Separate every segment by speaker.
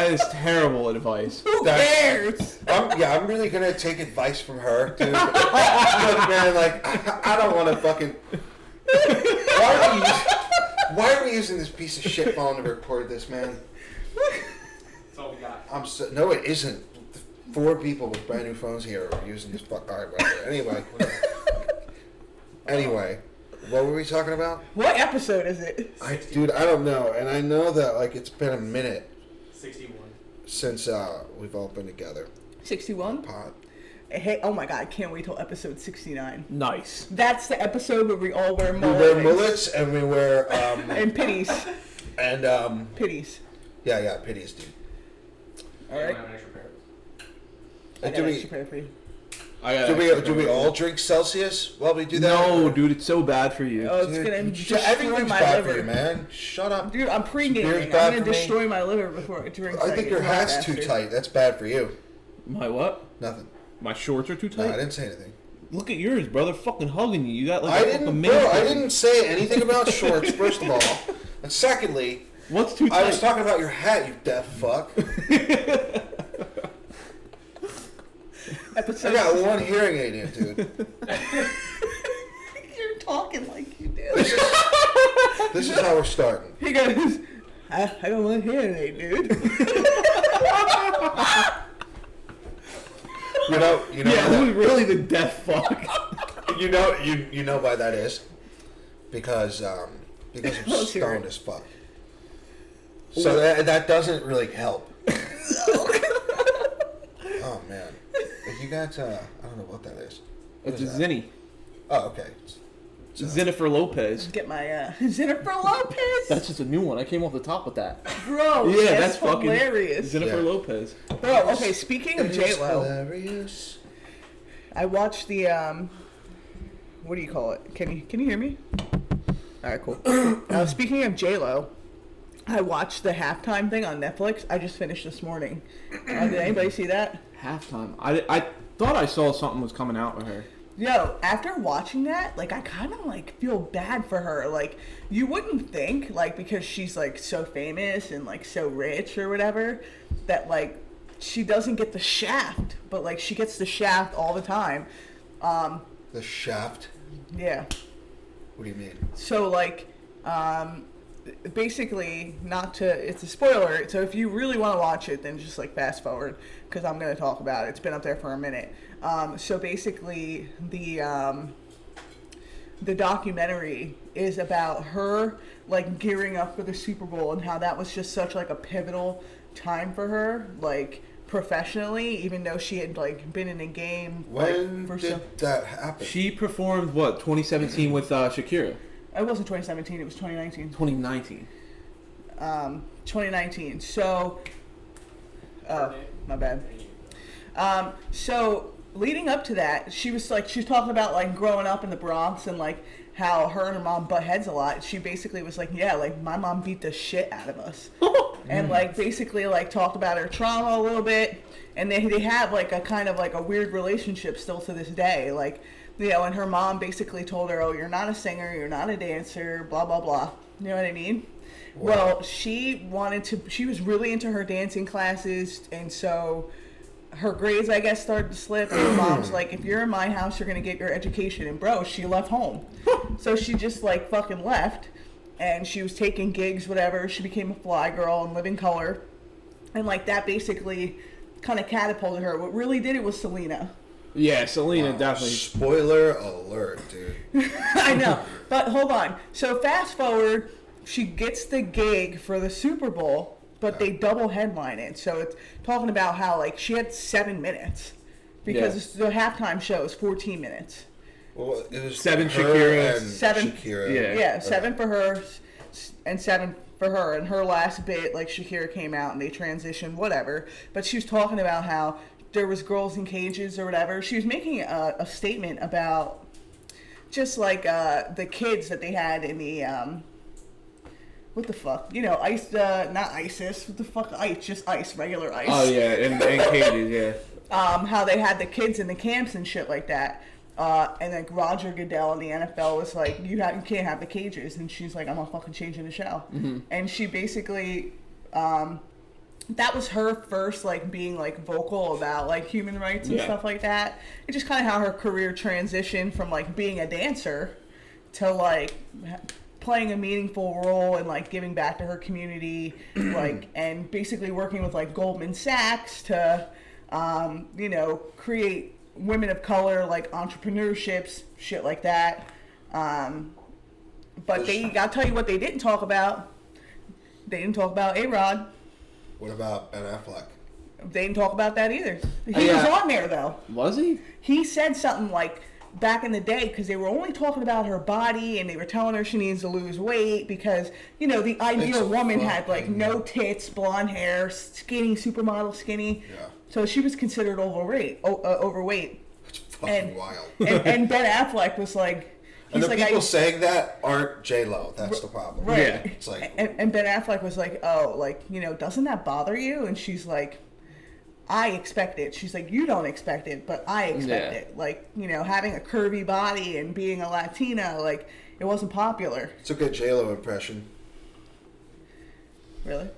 Speaker 1: That is terrible advice.
Speaker 2: Who cares?
Speaker 3: I'm really gonna take advice from her, dude. Look, man, like I don't want to fucking. Why are we using this piece of shit phone to record this, man?
Speaker 4: That's all we got.
Speaker 3: No, it isn't. 4 people with brand new phones here are using this fuck. All right, whatever. Anyway, what were we talking about?
Speaker 2: What episode is it?
Speaker 3: Dude, I don't know, and I know that like it's been a minute
Speaker 4: 61.
Speaker 3: since we've all been together.
Speaker 2: 61?
Speaker 3: Pod.
Speaker 2: Hey, oh my god, I can't wait till episode 69.
Speaker 1: Nice.
Speaker 2: That's the episode where we all wear
Speaker 3: We
Speaker 2: mullets.
Speaker 3: wear mullets and we wear
Speaker 2: And pitties.
Speaker 3: and
Speaker 2: Pitties.
Speaker 3: yeah, pitties, dude.
Speaker 2: Alright.
Speaker 4: Have an extra pair.
Speaker 2: I got an extra pair for you.
Speaker 3: Do we all drink Celsius while we do that?
Speaker 1: No, dude, it's so bad for you.
Speaker 2: Oh, it's
Speaker 3: Dude,
Speaker 2: gonna destroy
Speaker 3: everything's
Speaker 2: my
Speaker 3: bad
Speaker 2: liver.
Speaker 3: for you, man. Shut up.
Speaker 2: Dude, I'm
Speaker 3: Beer's
Speaker 2: pre-gaming. I'm
Speaker 3: bad
Speaker 2: gonna
Speaker 3: for me.
Speaker 2: destroy my liver before I drink.
Speaker 3: I think your hat's too tight. That's bad for you.
Speaker 1: My what?
Speaker 3: Nothing.
Speaker 1: My shorts are too
Speaker 3: No,
Speaker 1: tight?
Speaker 3: I didn't say anything.
Speaker 1: Look at yours, brother. Fucking hugging you. You got like
Speaker 3: I
Speaker 1: a fucking
Speaker 3: didn't,
Speaker 1: mini.
Speaker 3: bro. I didn't say anything about shorts. First of all, and secondly,
Speaker 1: What's too tight?
Speaker 3: I was talking about your hat. You deaf fuck. I got one hearing aid in, dude.
Speaker 2: You're talking like you do.
Speaker 3: This is how we're starting.
Speaker 2: He goes, I got one hearing aid, dude.
Speaker 3: You know.
Speaker 1: Yeah, who's really the deaf fuck?
Speaker 3: You know why that is, because I'm
Speaker 2: Let's hear
Speaker 3: stoned
Speaker 2: it.
Speaker 3: as fuck. So that doesn't really help. Oh man, you got I don't know what that is. What
Speaker 1: It's a
Speaker 3: is that?
Speaker 1: Zinni.
Speaker 3: Oh, okay.
Speaker 1: Jennifer Lopez.
Speaker 2: Get my Jennifer Lopez.
Speaker 1: That's just a new one. I came off the top with that.
Speaker 2: Bro,
Speaker 1: Yeah,
Speaker 2: that's
Speaker 1: fucking
Speaker 2: hilarious.
Speaker 1: Jennifer
Speaker 3: Yeah.
Speaker 1: Lopez.
Speaker 2: Bro, okay, speaking of
Speaker 3: It's
Speaker 2: J-Lo,
Speaker 3: hilarious.
Speaker 2: I watched the, what do you call it? Can you hear me? Alright, cool. Speaking of J-Lo, I watched the halftime thing on Netflix. I just finished this morning. Did anybody see that?
Speaker 1: Halftime. I thought I saw something was coming out with her.
Speaker 2: Yo, after watching that, like, I kind of, like, feel bad for her. Like, you wouldn't think, like, because she's, like, so famous and, like, so rich or whatever, that, like, she doesn't get the shaft. But, like, she gets the shaft all the time.
Speaker 3: The Shaft.
Speaker 2: Yeah.
Speaker 3: What do you mean?
Speaker 2: So, like, basically, it's a spoiler. So if you really want to watch it, then just, like, fast forward, because I'm going to talk about it. It's been up there for a minute. So basically, the documentary is about her, like, gearing up for the Super Bowl and how that was just such, like, a pivotal time for her, like, professionally, even though she had, like, been in a game.
Speaker 3: When
Speaker 2: like,
Speaker 3: did that happen?
Speaker 1: She performed, 2017 with Shakira?
Speaker 2: It wasn't 2017, it was 2019.
Speaker 1: 2019.
Speaker 2: 2019. So, my bad. So leading up to that, she was talking about, like, growing up in the Bronx and, like, how her and her mom butt heads a lot. She basically was like, yeah, like, my mom beat the shit out of us. And, like, basically, like, talked about her trauma a little bit. And they have, like, a kind of, like, a weird relationship still to this day. Like, you know, and her mom basically told her, oh, you're not a singer, you're not a dancer, blah, blah, blah. You know what I mean?
Speaker 3: Wow.
Speaker 2: Well, she was really into her dancing classes, and so her grades, I guess, started to slip. And her mom's like, if you're in my house, you're going to get your education. And bro, she left home. So she just, like, fucking left. And she was taking gigs, whatever. She became a fly girl and Living Color. And, like, that basically kind of catapulted her. What really did it was Selena.
Speaker 1: Yeah, Selena
Speaker 3: Wow.
Speaker 1: definitely.
Speaker 3: Spoiler alert, dude.
Speaker 2: I know. But hold on. So fast forward, she gets the gig for the Super Bowl, but they double headline it. So it's talking about how, like, she had 7 minutes because the halftime show is 14 minutes.
Speaker 3: Well, it was
Speaker 1: 7
Speaker 3: her
Speaker 1: Shakira.
Speaker 3: and
Speaker 2: 7.
Speaker 3: Shakira.
Speaker 1: Yeah.
Speaker 2: Yeah, 7 for her and 7 for her. And her last bit, like, Shakira came out and they transitioned, whatever. But she was talking about how there was girls in cages or whatever. She was making a statement about just, like, the kids that they had in the what the fuck? You know, ICE, not ISIS. What the fuck? ICE, just ICE, regular ICE.
Speaker 1: Oh, yeah, and cages, yeah.
Speaker 2: How they had the kids in the camps and shit like that. And, like, Roger Goodell in the NFL was like, you can't have the cages. And she's like, I'm not fucking changing the show. Mm-hmm. And she basically that was her first, like, being, like, vocal about, like, human rights and stuff like that. It's just kind of how her career transitioned from, like, being a dancer to, like, playing a meaningful role and, like, giving back to her community, like, and basically working with, like, Goldman Sachs to, you know, create women of color, like, entrepreneurships, shit like that. But I'll tell you what they didn't talk about. They didn't talk about A-Rod.
Speaker 3: What about Ben Affleck?
Speaker 2: They didn't talk about that either. He was on there, though.
Speaker 1: Was he?
Speaker 2: He said something like, back in the day, because they were only talking about her body, and they were telling her she needs to lose weight because, you know, the ideal woman had, like, no tits, blonde hair, skinny, supermodel skinny. Yeah. So she was considered overweight.
Speaker 3: That's fucking wild.
Speaker 2: And Ben Affleck was like...
Speaker 3: And the people saying that aren't J-Lo. That's the problem.
Speaker 2: Right.
Speaker 1: Yeah.
Speaker 3: It's like...
Speaker 2: And Ben Affleck was like, oh, like, you know, doesn't that bother you? And she's like, I expect it. She's like, you don't expect it, but I expect it. Like, you know, having a curvy body and being a Latina, like, it wasn't popular.
Speaker 3: It's a good J-Lo impression.
Speaker 2: Really?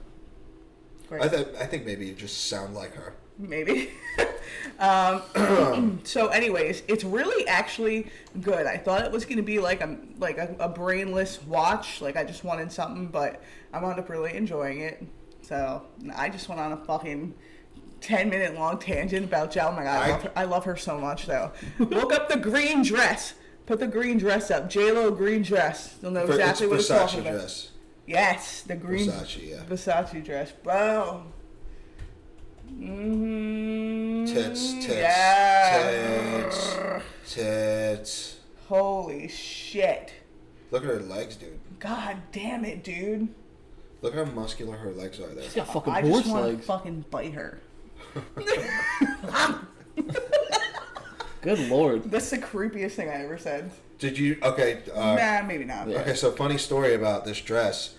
Speaker 2: Great.
Speaker 3: I think maybe you just sound like her.
Speaker 2: Maybe. So anyways, it's really actually good. I thought it was going to be like a brainless watch. Like, I just wanted something, but I wound up really enjoying it. So I just went on a fucking 10-minute long tangent about Jill. Oh my God, I love her so much, though. Look up the green dress. Put the green dress up. J-Lo green dress. You'll know exactly what it's talking about. Dress. Yes, the green Versace dress. Bro. Mm-hmm.
Speaker 3: Tits.
Speaker 2: Holy shit.
Speaker 3: Look at her legs, dude.
Speaker 2: God damn it, dude.
Speaker 3: Look how muscular her legs are there.
Speaker 1: She's got fucking
Speaker 2: I
Speaker 1: horse
Speaker 2: just want to
Speaker 1: legs.
Speaker 2: fucking bite her.
Speaker 1: Good lord.
Speaker 2: That's the creepiest thing I ever said.
Speaker 3: Did you... Okay.
Speaker 2: Nah, maybe not.
Speaker 1: Yeah.
Speaker 3: Okay, so funny story about this dress.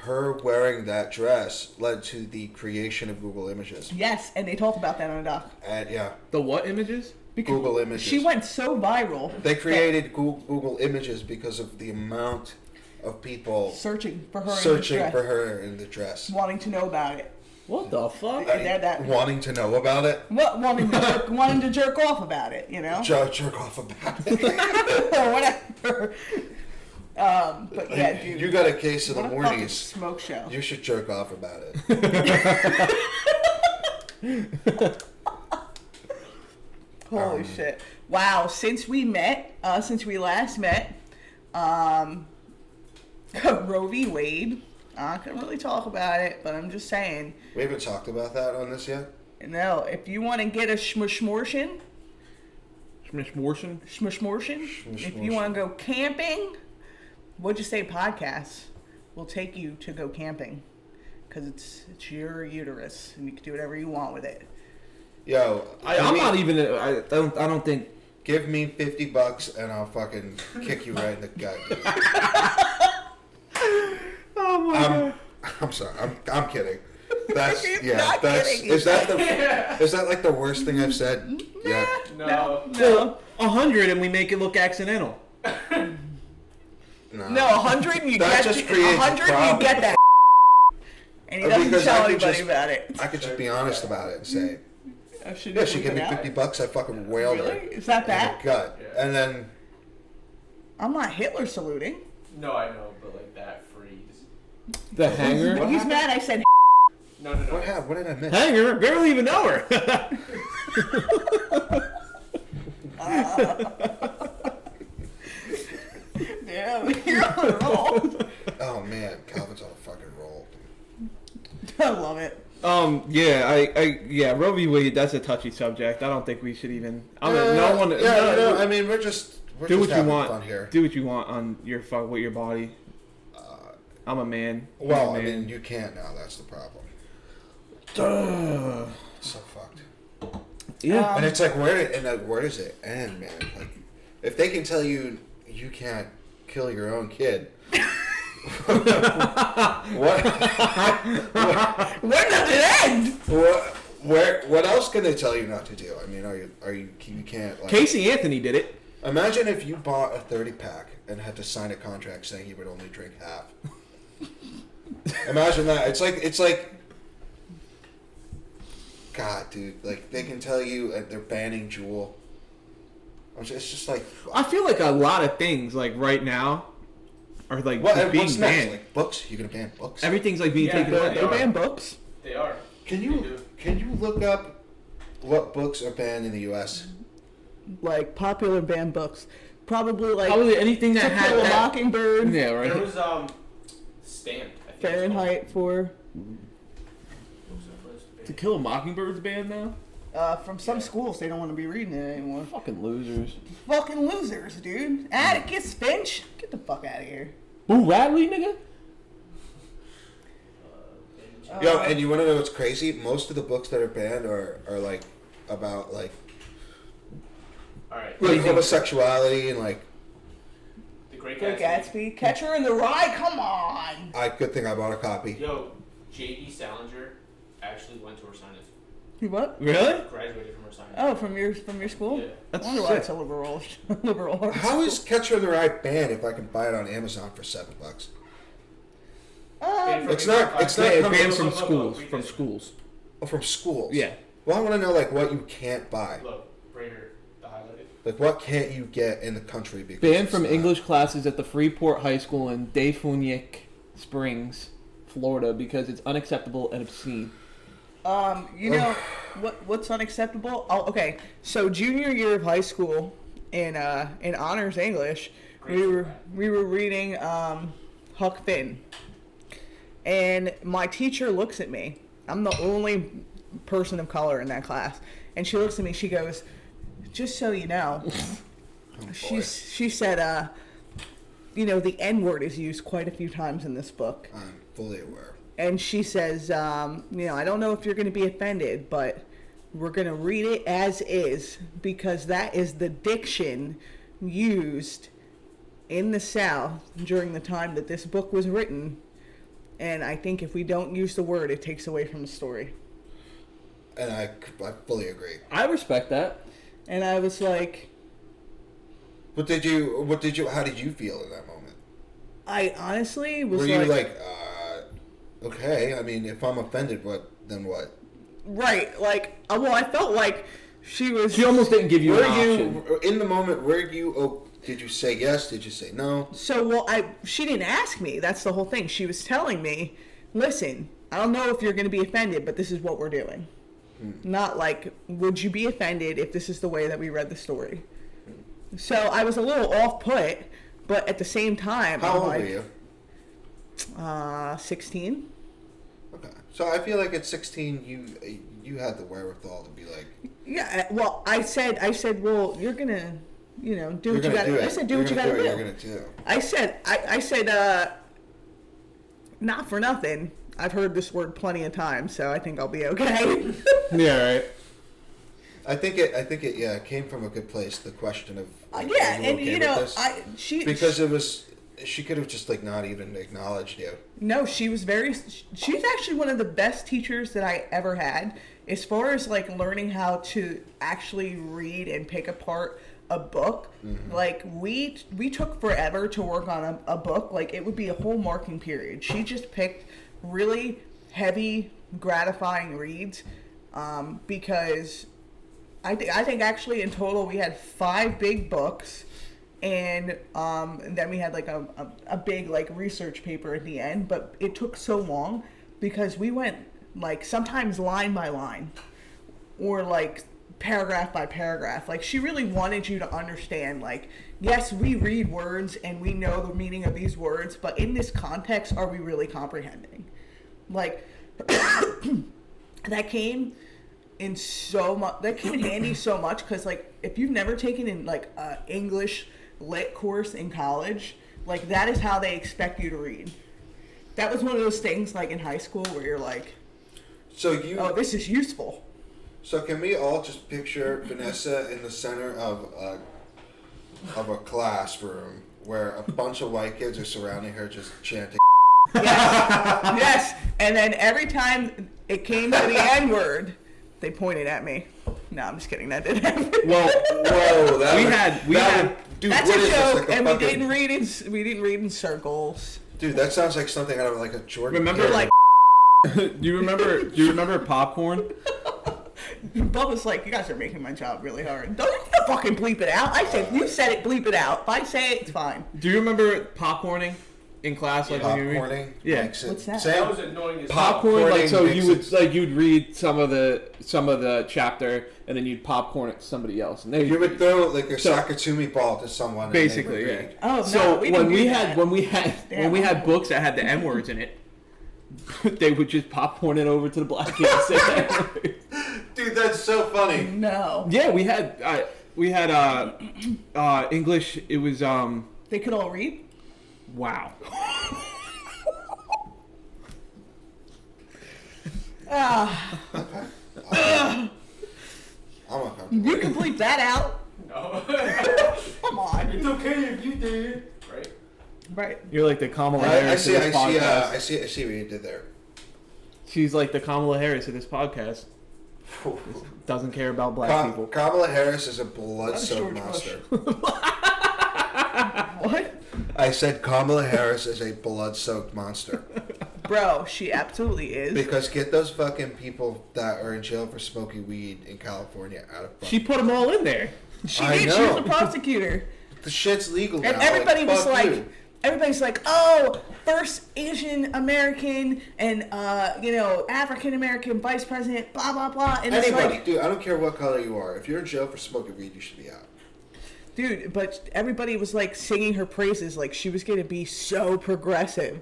Speaker 3: Her wearing that dress led to the creation of Google Images.
Speaker 2: Yes, and they talk about that on the doc.
Speaker 3: And yeah.
Speaker 1: The what images?
Speaker 2: Because
Speaker 3: Google Images.
Speaker 2: She went so viral.
Speaker 3: They created Google Images because of the amount of people
Speaker 2: searching for her
Speaker 3: in the dress.
Speaker 2: Wanting to know about it.
Speaker 1: What the fuck?
Speaker 3: Wanting to know about it?
Speaker 2: What? Wanting to jerk off about it, you know?
Speaker 3: Jerk off about it.
Speaker 2: Or whatever. But yeah, dude.
Speaker 3: You got a case of the
Speaker 2: what a
Speaker 3: mornings.
Speaker 2: fucking smoke show.
Speaker 3: You should jerk off about it.
Speaker 2: Holy shit. Wow, since we last met, Roe v. Wade, I couldn't really talk about it, but I'm just saying.
Speaker 3: We haven't talked about that on this yet?
Speaker 2: No, if you want to get a schmishmortion, if you want to go camping, what'd you say, podcasts will take you to go camping. Because it's your uterus, and you can do whatever you want with it.
Speaker 3: Yo,
Speaker 1: I don't think.
Speaker 3: Give me $50 and I'll fucking kick you right in the gut.
Speaker 2: Oh my God.
Speaker 3: I'm sorry. I'm kidding. That's
Speaker 2: He's not kidding.
Speaker 3: Is that like the worst thing I've said yet?
Speaker 2: No.
Speaker 1: 100 and we make it look accidental.
Speaker 2: No, 100 you get 100 you get that. And he doesn't tell anybody about it.
Speaker 3: I could just be honest about it and say,
Speaker 2: she
Speaker 3: gave me $50. I fucking wailed her.
Speaker 2: Is that bad?
Speaker 3: In the gut. Yeah. And then
Speaker 2: I'm not Hitler saluting.
Speaker 4: No, I know, but like that freeze.
Speaker 1: The hanger?
Speaker 2: He's mad I said
Speaker 4: No.
Speaker 3: What did I miss?
Speaker 1: Hanger? Barely even know her.
Speaker 2: Damn, you're on a roll.
Speaker 3: Oh man, Calvin's on a fucking roll.
Speaker 2: I love it.
Speaker 1: Yeah, Roe v. Wade, that's a touchy subject. I don't think we should even. I mean,
Speaker 3: we're just
Speaker 1: do what you want.
Speaker 3: Fun here.
Speaker 1: Do what you want on your with your body. I'm a man.
Speaker 3: Well, I mean, you can't now. That's the problem. So fucked.
Speaker 1: Yeah,
Speaker 3: and it's like, where does it end, man? Like, if they can tell you can't kill your own kid. What?
Speaker 2: Where does it end?
Speaker 3: What else can they tell you not to do? I mean, you can't. Like,
Speaker 1: Casey Anthony did it.
Speaker 3: Imagine if you bought a 30-pack and had to sign a contract saying you would only drink half. Imagine that. It's like God, dude, like they can tell you they're banning Jewel. It's just like
Speaker 1: I feel like a lot of things like right now are like just being
Speaker 3: what's
Speaker 1: banned.
Speaker 3: next? Like books? You're gonna ban books?
Speaker 1: Everything's like being taken away.
Speaker 2: They ban books.
Speaker 4: They are.
Speaker 3: Can you look up what books are banned in the U.S.?
Speaker 2: Like popular banned books, probably
Speaker 1: anything that
Speaker 2: To
Speaker 1: had
Speaker 2: Kill a
Speaker 1: that.
Speaker 2: Mockingbird.
Speaker 1: Yeah, right.
Speaker 4: There was Stamped. I think
Speaker 2: Fahrenheit 4.
Speaker 1: To Kill a Mockingbird's banned now.
Speaker 2: From some schools, they don't want to be reading it anymore.
Speaker 1: Fucking losers.
Speaker 2: Fucking losers, dude. Atticus Finch, get the fuck out of here.
Speaker 1: Boo Radley, nigga.
Speaker 3: Yo, and you want to know what's crazy? Most of the books that are banned are like about like
Speaker 4: All right.
Speaker 3: homosexuality and like.
Speaker 4: The Great
Speaker 2: Great
Speaker 4: Gatsby.
Speaker 2: Gatsby, Catcher in the Rye, come on.
Speaker 3: Good thing I bought a copy.
Speaker 4: Yo, J.D. Salinger actually went to her signing.
Speaker 2: You what?
Speaker 1: Really?
Speaker 4: Graduated from her signing.
Speaker 2: Oh, from your school?
Speaker 4: Yeah.
Speaker 1: That's
Speaker 2: I wonder why
Speaker 1: sick.
Speaker 2: it's a liberal arts
Speaker 3: How
Speaker 2: school.
Speaker 3: is Catcher in the Rye banned if I can buy it on Amazon for $7? It's not
Speaker 1: It's
Speaker 3: coming
Speaker 1: banned from
Speaker 4: Look,
Speaker 1: schools.
Speaker 4: read
Speaker 1: From
Speaker 4: this.
Speaker 1: schools.
Speaker 3: from schools.
Speaker 1: Yeah.
Speaker 3: Well, I want to know like what you can't buy.
Speaker 4: Look, right here, the highlighted.
Speaker 3: Like what can't you get in the country because
Speaker 1: Banned
Speaker 3: it's
Speaker 1: from
Speaker 3: not-
Speaker 1: English classes at the Freeport High School in Defuniak Springs, Florida, because it's unacceptable and obscene.
Speaker 2: You know what's unacceptable? Oh, okay. So junior year of high school in honors English, we were reading Huck Finn, and my teacher looks at me. I'm the only person of color in that class, and she looks at me. She goes, "Just so you know," she said, "You know, the N word is used quite a few times in this book."
Speaker 3: I'm fully aware.
Speaker 2: And she says, you know, I don't know if you're going to be offended, but we're going to read it as is because that is the diction used in the South during the time that this book was written. And I think if we don't use the word, it takes away from the story.
Speaker 3: And I fully agree.
Speaker 1: I respect that.
Speaker 2: And I was like...
Speaker 3: How did you feel in that moment?
Speaker 2: I honestly was
Speaker 3: Were you like, okay, I mean, if I'm offended, then what?
Speaker 2: Right, like, well, I felt like she was...
Speaker 1: She almost didn't give you an option.
Speaker 3: In the moment, did you say yes? Did you say no?
Speaker 2: So, well, she didn't ask me. That's the whole thing. She was telling me, listen, I don't know if you're going to be offended, but this is what we're doing. Not like, would you be offended if this is the way that we read the story? So I was a little off-put, but at the same time,
Speaker 3: How
Speaker 2: I'm
Speaker 3: old
Speaker 2: like,
Speaker 3: were you?
Speaker 2: 16.
Speaker 3: Okay, so I feel like at 16, you had the wherewithal to be like,
Speaker 2: Yeah, well, I said, well, you're gonna, you know, do what you
Speaker 3: you're gonna
Speaker 2: gotta
Speaker 3: do
Speaker 2: do.
Speaker 3: it.
Speaker 2: I said, do
Speaker 3: You're
Speaker 2: what you
Speaker 3: gonna
Speaker 2: gotta
Speaker 3: do.
Speaker 2: do.
Speaker 3: You're gonna do.
Speaker 2: I said, not for nothing. I've heard this word plenty of times, so I think I'll be okay.
Speaker 1: Yeah, right.
Speaker 3: I think it came from a good place. The question of like,
Speaker 2: Yeah,
Speaker 3: are
Speaker 2: and
Speaker 3: okay
Speaker 2: you know,
Speaker 3: with this? because it was she could have just like not even acknowledged you.
Speaker 2: No, she's actually one of the best teachers that I ever had as far as like learning how to actually read and pick apart a book.
Speaker 3: Mm-hmm.
Speaker 2: Like we took forever to work on a book. Like it would be a whole marking period. She just picked really heavy, gratifying reads because I think actually in total we had 5 big books. And then we had like a big like research paper at the end, but it took so long because we went like sometimes line by line or like paragraph by paragraph. Like she really wanted you to understand like, yes, we read words and we know the meaning of these words, but in this context, are we really comprehending? Like that came in handy so much because like if you've never taken in like English lit course in college, like that is how they expect you to read. That was one of those things like in high school where you're like, oh, this is useful.
Speaker 3: So can we all just picture Vanessa in the center of a classroom where a bunch of white kids are surrounding her just chanting?
Speaker 2: Yes. And then every time it came to the N word, they pointed at me. No, I'm just kidding. That didn't happen.
Speaker 1: Well,
Speaker 3: Whoa,
Speaker 1: we had.
Speaker 3: Dude,
Speaker 2: That's
Speaker 3: what
Speaker 2: a
Speaker 3: is this,
Speaker 2: joke,
Speaker 3: like a
Speaker 2: and
Speaker 3: fucking-
Speaker 2: we didn't read in circles.
Speaker 3: Dude, that sounds like something out of like a Jordan.
Speaker 1: Remember,
Speaker 3: Peele.
Speaker 1: like, do you remember popcorn?
Speaker 2: Bubba's like, you guys are making my job really hard. Don't you fucking bleep it out. I said, you said it, bleep it out. If I say it, it's fine.
Speaker 1: Do you remember popcorning in class? Like when you read?
Speaker 3: Popcorning?
Speaker 1: Yeah.
Speaker 2: What's that?
Speaker 4: That was annoying as
Speaker 1: Popcorn, like so
Speaker 3: makes
Speaker 1: you would
Speaker 3: it-
Speaker 1: like you'd read some of the chapter and then you'd popcorn it to somebody else and they
Speaker 3: You would throw like a
Speaker 1: So-
Speaker 3: Sakatumi ball to someone.
Speaker 1: basically,
Speaker 3: and they
Speaker 1: yeah.
Speaker 3: would read.
Speaker 2: Oh, no,
Speaker 1: So
Speaker 2: we
Speaker 1: when
Speaker 2: didn't
Speaker 1: we
Speaker 2: do
Speaker 1: had
Speaker 2: that.
Speaker 1: when we had books that had the N words in it, they would just popcorn it over to the black kids and say the N-word.
Speaker 3: Dude, that's so funny.
Speaker 2: No.
Speaker 1: Yeah, we had English. It was
Speaker 2: They could all read?
Speaker 1: wow.
Speaker 2: Ah,
Speaker 3: I'm uncomfortable.
Speaker 2: you can bleep that out.
Speaker 4: No.
Speaker 2: Come on.
Speaker 4: It's okay if you did. Right?
Speaker 2: Right.
Speaker 1: You're like the Kamala
Speaker 3: I
Speaker 1: Harris
Speaker 3: see.
Speaker 1: of this podcast.
Speaker 3: I see what you did there.
Speaker 1: She's like the Kamala Harris of this podcast. Doesn't care about black people.
Speaker 3: Kamala Harris is a
Speaker 2: That
Speaker 3: blood-soaked
Speaker 2: was
Speaker 3: monster.
Speaker 2: What?
Speaker 3: I said Kamala Harris is a blood-soaked monster.
Speaker 2: Bro, she absolutely is.
Speaker 3: Because get those fucking people that are in jail for smoking weed in California out of
Speaker 1: She put them all in there.
Speaker 2: She
Speaker 3: I
Speaker 2: did.
Speaker 3: know.
Speaker 2: She was a prosecutor.
Speaker 3: the shit's legal now.
Speaker 2: And everybody was
Speaker 3: fuck
Speaker 2: like,
Speaker 3: you.
Speaker 2: everybody's like, oh, first Asian American and, African American vice president, blah, blah, blah. And it's
Speaker 3: Anybody,
Speaker 2: like,
Speaker 3: dude, I don't care what color you are. If you're in jail for smoking weed, you should be out.
Speaker 2: dude, but everybody was like singing her praises like she was going to be so progressive.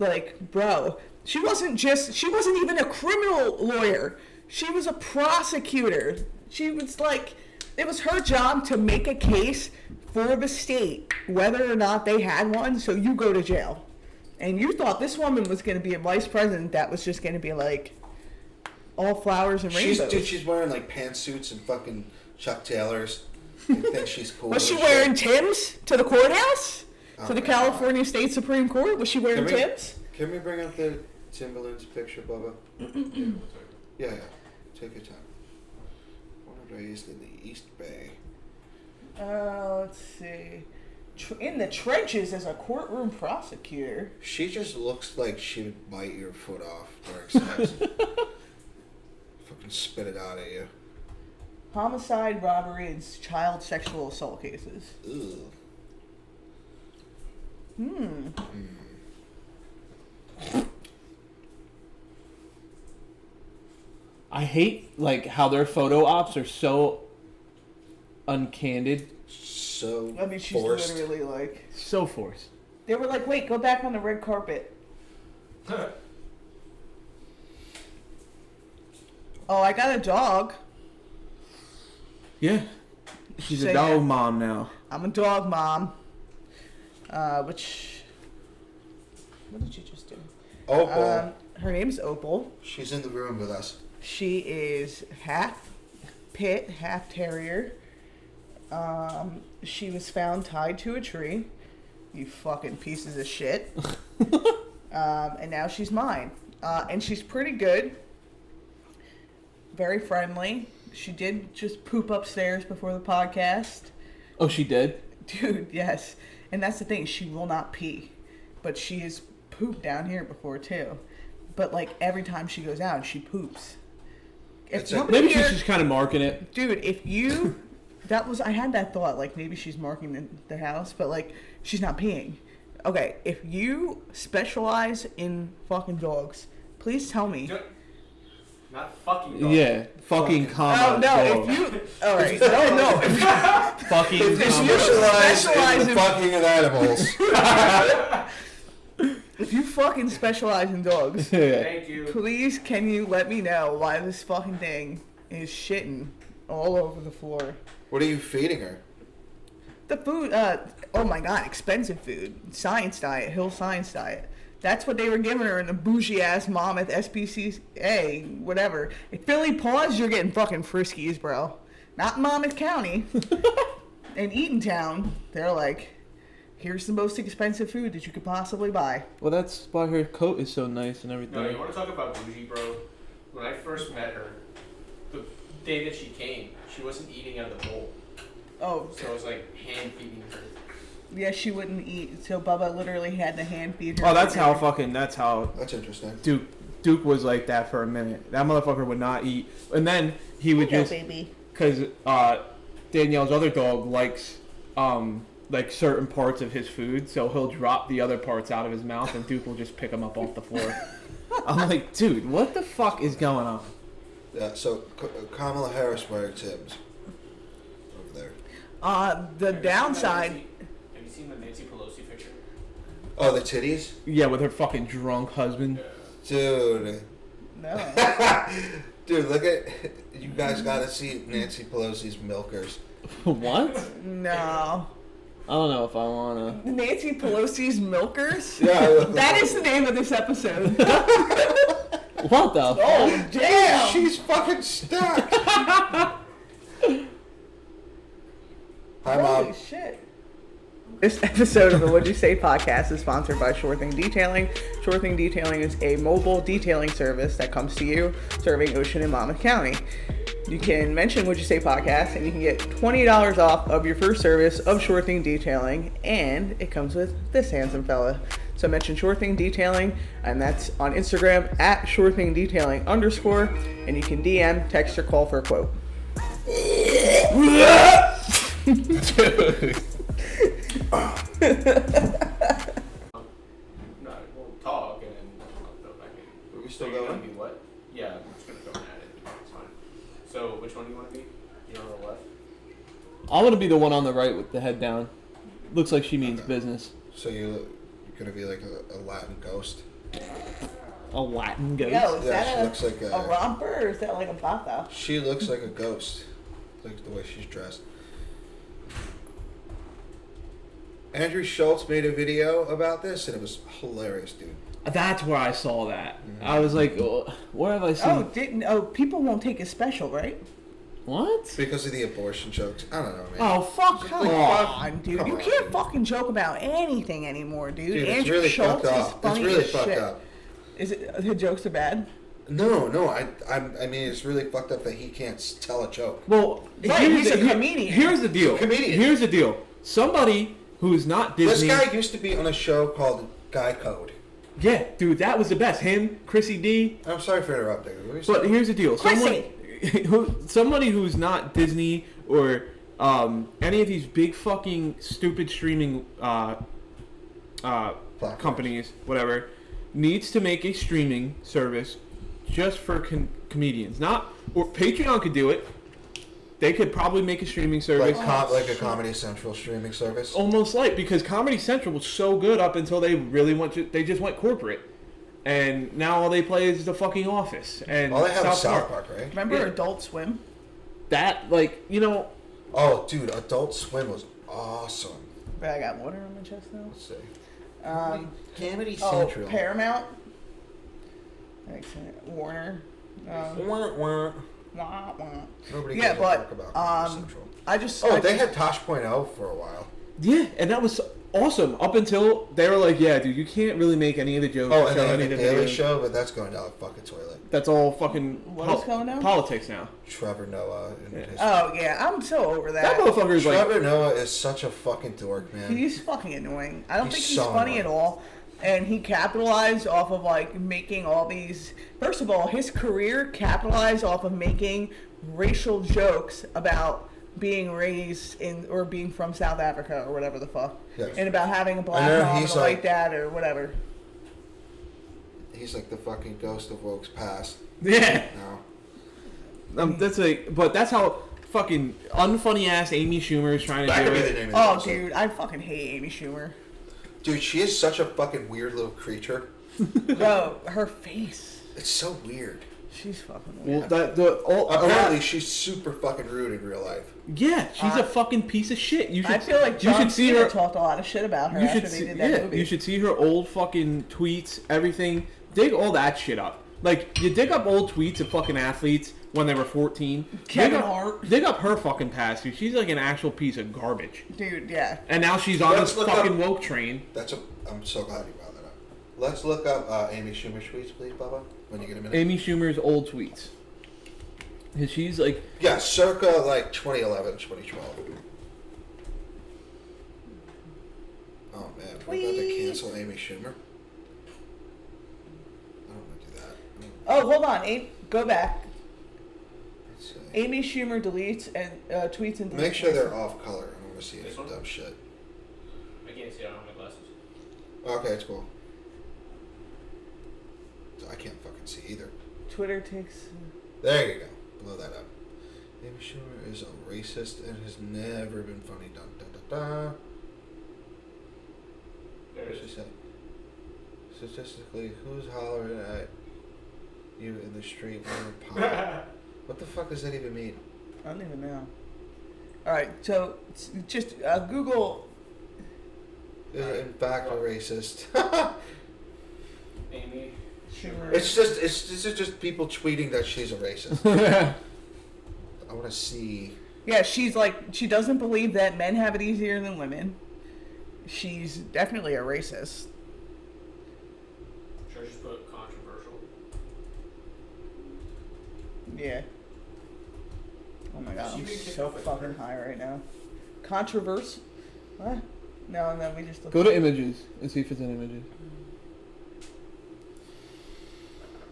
Speaker 2: Like, bro, she wasn't even a criminal lawyer. She was a prosecutor. She was like, it was her job to make a case for the state, whether or not they had one, so you go to jail. And you thought this woman was going to be a vice president that was just going to be like all flowers and rainbows.
Speaker 3: She's wearing like pantsuits and fucking Chuck Taylors. You think she's cool?
Speaker 2: Was she
Speaker 3: and
Speaker 2: wearing
Speaker 3: shit.
Speaker 2: Timbs to the courthouse?
Speaker 3: Oh
Speaker 2: To the
Speaker 3: my
Speaker 2: California State Supreme Court? Was she wearing
Speaker 3: Can we-
Speaker 2: Timbs?
Speaker 3: Can we bring up the Timberlands picture, Bubba? Yeah. Take your time. Born and raised in the East Bay.
Speaker 2: Let's see. In the trenches as a courtroom prosecutor.
Speaker 3: She just looks like she would bite your foot off during sex. Fucking spit it out at you.
Speaker 2: Homicide, robbery, and child sexual assault cases.
Speaker 3: Ugh.
Speaker 1: I hate like how their photo ops are so uncandid,
Speaker 3: So
Speaker 2: I mean, she's
Speaker 3: forced.
Speaker 2: literally like...
Speaker 1: so forced.
Speaker 2: They were like, wait, go back on the red carpet. Oh, I got a dog.
Speaker 1: Yeah, she's
Speaker 2: Say
Speaker 1: a dog
Speaker 2: that.
Speaker 1: mom now.
Speaker 2: I'm a dog mom. What did you just do?
Speaker 3: Opal.
Speaker 2: Her name's Opal.
Speaker 3: She's in the room with us.
Speaker 2: She is half pit, half terrier. She was found tied to a tree. You fucking pieces of shit. And now she's mine. And she's pretty good. Very friendly. She did just poop upstairs before the podcast.
Speaker 1: Oh, she did?
Speaker 2: Dude, yes. And that's the thing. She will not pee. But she has pooped down here before, too. But, like, every time she goes out, she poops. If
Speaker 3: It's a-
Speaker 2: somebody
Speaker 1: Maybe
Speaker 2: here,
Speaker 1: she's just kind of marking it.
Speaker 2: dude, if you... I had that thought, like, maybe she's marking the house, but, like, she's not peeing. Okay, if you specialize in fucking dogs, please tell me.
Speaker 4: Not fucking dog.
Speaker 1: Yeah, fucking
Speaker 2: Oh,
Speaker 1: comma.
Speaker 2: no,
Speaker 1: dog.
Speaker 2: if you... Alright, no.
Speaker 1: fucking
Speaker 3: If you
Speaker 1: comma.
Speaker 3: specialize in fucking in animals.
Speaker 2: If you fucking specialize in dogs,
Speaker 1: Yeah.
Speaker 4: Thank you.
Speaker 2: please can you let me know why this fucking thing is shitting all over the floor.
Speaker 3: What are you feeding her?
Speaker 2: The food, oh my god, expensive food. Science diet, Hill Science diet. That's what they were giving her in the bougie ass Monmouth SPCA, whatever. At Philly Paws, you're getting fucking Friskies, bro. Not Monmouth County. In Eatontown, they're like, here's the most expensive food that you could possibly buy.
Speaker 1: Well, that's why her coat is so nice and everything.
Speaker 4: No, you want to talk about bougie, bro? When I first met her, the day that she came, she wasn't eating out of the bowl.
Speaker 2: Oh,
Speaker 4: So I was like hand feeding her.
Speaker 2: yeah, she wouldn't eat, so Bubba literally had to hand feed her.
Speaker 1: Oh, that's how.
Speaker 3: That's interesting.
Speaker 1: Dude, Duke was like that for a minute. That motherfucker would not eat, and then he would just because Danielle's other dog likes like certain parts of his food, so he'll drop the other parts out of his mouth, and Duke will just pick them up off the floor. I'm like, dude, what the fuck is going on?
Speaker 3: Yeah. So Kamala Harris wearing Tim's over there.
Speaker 2: The downside.
Speaker 4: Have you seen the Nancy Pelosi picture?
Speaker 3: Oh, the titties?
Speaker 1: Yeah, with her fucking drunk husband.
Speaker 3: Dude.
Speaker 2: No.
Speaker 3: Dude, look at... You guys gotta see Nancy Pelosi's milkers.
Speaker 1: What?
Speaker 2: No.
Speaker 1: I don't know if I wanna.
Speaker 2: Nancy Pelosi's milkers?
Speaker 3: Yeah.
Speaker 2: That is the name of this episode.
Speaker 1: What the?
Speaker 2: Oh, damn!
Speaker 3: She's fucking stacked. Hi,
Speaker 2: Holy
Speaker 3: Mom.
Speaker 2: shit. This episode of the What'd You Say podcast is sponsored by Sure Thing Detailing. Sure Thing Detailing is a mobile detailing service that comes to you serving Ocean and Monmouth County. You can mention What'd You Say podcast and you can get $20 off of your first service of Sure Thing Detailing, and it comes with this handsome fella. So mention Sure Thing Detailing, and that's on Instagram at Sure Thing Detailing _, and you can DM, text, or call for a quote.
Speaker 4: No, we'll talk and then I'll go back in.
Speaker 3: Are we still
Speaker 4: So you're
Speaker 3: going?
Speaker 4: gonna be what? Yeah, I'm just gonna go at it. It's fine. So which one do you want to be? You're on the left.
Speaker 1: I want to be the one on the right with the head down. Looks like she means business.
Speaker 3: So you're gonna be like a Latin ghost?
Speaker 1: A Latin ghost.
Speaker 2: Yo, is
Speaker 3: Yeah, she
Speaker 2: that
Speaker 3: looks like
Speaker 2: a romper or is that like a bata?
Speaker 3: She looks like a ghost. Like the way she's dressed. Andrew Schultz made a video about this, and it was hilarious, dude.
Speaker 1: That's where I saw that. I was like, oh, where have I seen?
Speaker 2: People won't take his special, right?
Speaker 1: What?
Speaker 3: Because of the abortion jokes. I don't know, man.
Speaker 1: Oh, fuck
Speaker 2: Come
Speaker 1: off.
Speaker 2: on, dude.
Speaker 3: Come
Speaker 2: You
Speaker 3: on,
Speaker 2: can't
Speaker 3: dude.
Speaker 2: fucking joke about anything anymore, dude.
Speaker 3: Dude, it's
Speaker 2: Andrew
Speaker 3: really
Speaker 2: Schultz
Speaker 3: fucked
Speaker 2: is
Speaker 3: up.
Speaker 2: funny
Speaker 3: It's really
Speaker 2: as
Speaker 3: fucked
Speaker 2: shit.
Speaker 3: up.
Speaker 2: Is it the jokes are bad?
Speaker 3: No, I mean, it's really fucked up that he can't tell a joke.
Speaker 1: Well,
Speaker 2: Right, he's a comedian.
Speaker 1: Here's the deal.
Speaker 3: He's a comedian.
Speaker 1: Here's the deal. Somebody who's not Disney.
Speaker 3: This guy used to be on a show called Guy Code.
Speaker 1: Yeah, dude, that was the best. Him, Chrissy D.
Speaker 3: I'm sorry for interrupting.
Speaker 1: But here's the deal.
Speaker 2: Chrissy!
Speaker 1: Somebody who's not Disney or any of these big fucking stupid streaming companies, whatever, needs to make a streaming service just for comedians. Or Patreon could do it. They could probably make a streaming service.
Speaker 3: Like a Comedy Central streaming service.
Speaker 1: Almost like, because Comedy Central was so good up until they they just went corporate. And now all they play is The fucking Office. And
Speaker 3: All they have is South Park, right?
Speaker 2: Remember
Speaker 1: Yeah.
Speaker 2: Adult Swim?
Speaker 1: That, like, you know,
Speaker 3: Oh, dude, Adult Swim was awesome.
Speaker 2: But I got water on my chest now.
Speaker 3: Let's see.
Speaker 2: Comedy
Speaker 3: Central.
Speaker 2: Paramount. Warner. Wah, wah.
Speaker 3: Nobody
Speaker 2: Yeah,
Speaker 3: gives a
Speaker 2: but,
Speaker 3: fuck about Comedy Central.
Speaker 2: I
Speaker 3: They had Tosh.0 for a while.
Speaker 1: yeah, and that was awesome up until they were like, yeah, dude, you can't really make any of the jokes.
Speaker 3: Oh, and
Speaker 1: show
Speaker 3: they had
Speaker 1: any
Speaker 3: the
Speaker 1: of the
Speaker 3: Daily
Speaker 1: videos.
Speaker 3: Show, but that's going down the fucking toilet.
Speaker 1: That's all fucking
Speaker 2: What is going down?
Speaker 1: politics now.
Speaker 3: Trevor Noah. And his
Speaker 2: Oh, yeah, I'm so over
Speaker 1: That
Speaker 2: that.
Speaker 1: motherfucker's like,
Speaker 3: Trevor Noah is such a fucking dork, man.
Speaker 2: He's fucking annoying. I don't
Speaker 3: He's
Speaker 2: think he's
Speaker 3: so
Speaker 2: funny
Speaker 3: annoying.
Speaker 2: at all. And he capitalized off of like making all these. First of all, his career capitalized off of making racial jokes about being raised in or being from South Africa or whatever the fuck,
Speaker 3: Yes.
Speaker 2: and about having a black
Speaker 3: I know,
Speaker 2: mom and
Speaker 3: he's
Speaker 2: a white
Speaker 3: like-
Speaker 2: dad or whatever.
Speaker 3: He's like the fucking ghost of Woke's past
Speaker 1: yeah.
Speaker 3: now.
Speaker 1: But that's how fucking unfunny ass Amy Schumer is trying to
Speaker 3: That
Speaker 1: do
Speaker 3: could be the
Speaker 1: it.
Speaker 3: name of the
Speaker 2: Oh,
Speaker 3: episode.
Speaker 2: dude, I fucking hate Amy Schumer.
Speaker 3: Dude, she is such a fucking weird little creature.
Speaker 2: Bro, her face.
Speaker 3: It's so weird.
Speaker 2: She's fucking
Speaker 1: Well,
Speaker 2: weird.
Speaker 3: Apparently, she's super fucking rude in real life.
Speaker 1: yeah, she's a fucking piece of shit. You should.
Speaker 2: I feel like
Speaker 1: you
Speaker 2: John
Speaker 1: should see
Speaker 2: Cena
Speaker 1: her.
Speaker 2: talked a lot of shit about her
Speaker 1: You
Speaker 2: after
Speaker 1: should
Speaker 2: they
Speaker 1: see.
Speaker 2: did that
Speaker 1: Yeah,
Speaker 2: movie.
Speaker 1: you should see her old fucking tweets, everything. Dig all that shit up. Like you dig up old tweets of fucking athletes when they were 14.
Speaker 2: Kevin Hart.
Speaker 1: Dig up her fucking past, dude. She's like an actual piece of garbage.
Speaker 2: Dude, yeah.
Speaker 1: And now she's on
Speaker 3: Let's
Speaker 1: this
Speaker 3: look
Speaker 1: fucking
Speaker 3: up-
Speaker 1: woke train.
Speaker 3: I'm so glad you brought that up. Let's look up Amy Schumer tweets, please, Bubba, when you get a minute.
Speaker 1: Amy Schumer's old tweets. And she's like,
Speaker 3: Yeah, circa like 2011, 2012. Oh man, we're about to
Speaker 2: Tweet.
Speaker 3: cancel Amy Schumer. I don't want to do that.
Speaker 2: Oh, hold on. Go back.
Speaker 3: Let's see.
Speaker 2: Amy Schumer deletes and tweets and deletes.
Speaker 3: Make sure they're off color. I don't want to see any
Speaker 4: This one?
Speaker 3: dumb shit.
Speaker 4: I can't see. I don't have my glasses.
Speaker 3: Okay, it's cool. I can't fucking see either.
Speaker 2: Twitter takes.
Speaker 3: There you go. Blow that up. Amy Schumer is a racist and has never been funny. Dun, dun, dun, dun.
Speaker 4: There
Speaker 3: What
Speaker 4: it
Speaker 3: did
Speaker 4: is.
Speaker 3: she say? Statistically, who's hollering at you in the street when you're popping? What the fuck does that even mean?
Speaker 2: I don't even know. All right, so just Google.
Speaker 3: Is in fact a racist?
Speaker 4: Amy.
Speaker 2: Schumer.
Speaker 3: This is just people tweeting that she's a racist. I want to see.
Speaker 2: Yeah, she's like, she doesn't believe that men have it easier than women. She's definitely a racist.
Speaker 4: Should I just put controversial?
Speaker 2: Yeah. Oh my god,
Speaker 4: She
Speaker 2: I'm
Speaker 4: been kicked
Speaker 2: so
Speaker 4: off of
Speaker 2: fucking
Speaker 4: Twitter.
Speaker 2: high right now. Controversy? What? No, and then we just look.
Speaker 1: Go to images and see if it's in images.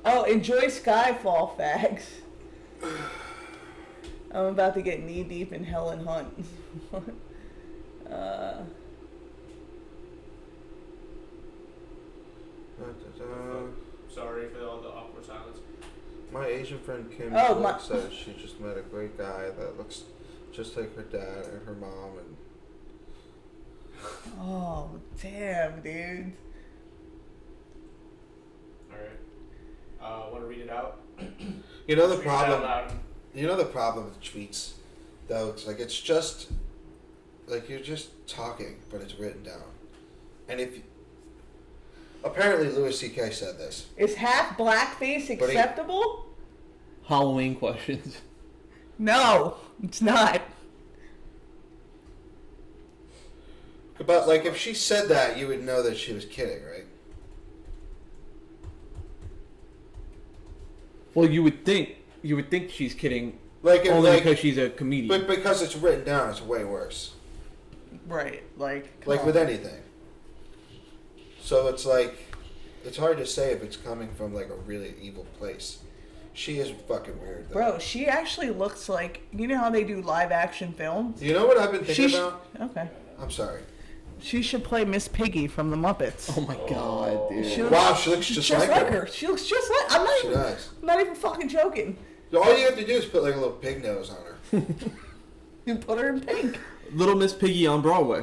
Speaker 2: Oh, enjoy Skyfall, fags. I'm about to get knee deep in Helen Hunt.
Speaker 4: Sorry for all the awkward silence.
Speaker 3: My Asian friend Kim says she just met a great guy that looks just like her dad and her mom, and
Speaker 2: Oh, damn, dude.
Speaker 4: Alright. Want to read it out?
Speaker 3: you know the
Speaker 4: Read it out
Speaker 3: problem.
Speaker 4: loud.
Speaker 3: You know the problem with tweets, though. It's just like you're just talking, but it's written down. And if apparently Louis C.K. said this.
Speaker 2: Is half blackface
Speaker 3: But he-
Speaker 2: acceptable?
Speaker 1: Halloween questions.
Speaker 2: No, it's not.
Speaker 3: But like, if she said that, you would know that she was kidding, right?
Speaker 1: Well, you would think she's kidding,
Speaker 3: Like,
Speaker 1: only because she's a comedian.
Speaker 3: but because it's written down, it's way worse.
Speaker 2: Right, like.
Speaker 3: Like with anything. So it's like, it's hard to say if it's coming from like a really evil place. She is fucking weird, though.
Speaker 2: Bro, she actually looks like, you know how they do live action films?
Speaker 3: You know what I've been thinking about?
Speaker 2: Okay.
Speaker 3: I'm sorry.
Speaker 2: She should play Miss Piggy from the Muppets.
Speaker 1: Oh my god, dude.
Speaker 2: She
Speaker 3: Wow, she looks just like her.
Speaker 2: She looks just like.
Speaker 3: She does.
Speaker 2: I'm not even fucking joking.
Speaker 3: All you have to do is put like a little pig nose on her.
Speaker 2: You put her in pink.
Speaker 1: Little Miss Piggy on Broadway.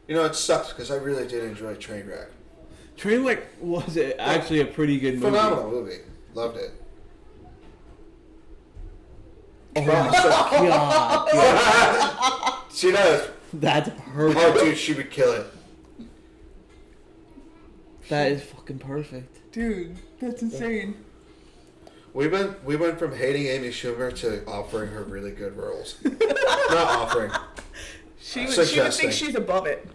Speaker 3: You know, it sucks because I really did enjoy Trainwreck.
Speaker 1: Trainwreck was actually a pretty good movie.
Speaker 3: Phenomenal movie. Loved it.
Speaker 1: Oh my god.
Speaker 3: She does.
Speaker 1: That's
Speaker 3: Oh,
Speaker 1: perfect.
Speaker 3: dude, she would kill it.
Speaker 1: That is fucking perfect.
Speaker 2: Dude, that's insane.
Speaker 3: We went from hating Amy Schumer to offering her really good roles. Not offering.
Speaker 2: She would think
Speaker 3: Suggesting.
Speaker 2: she's above it.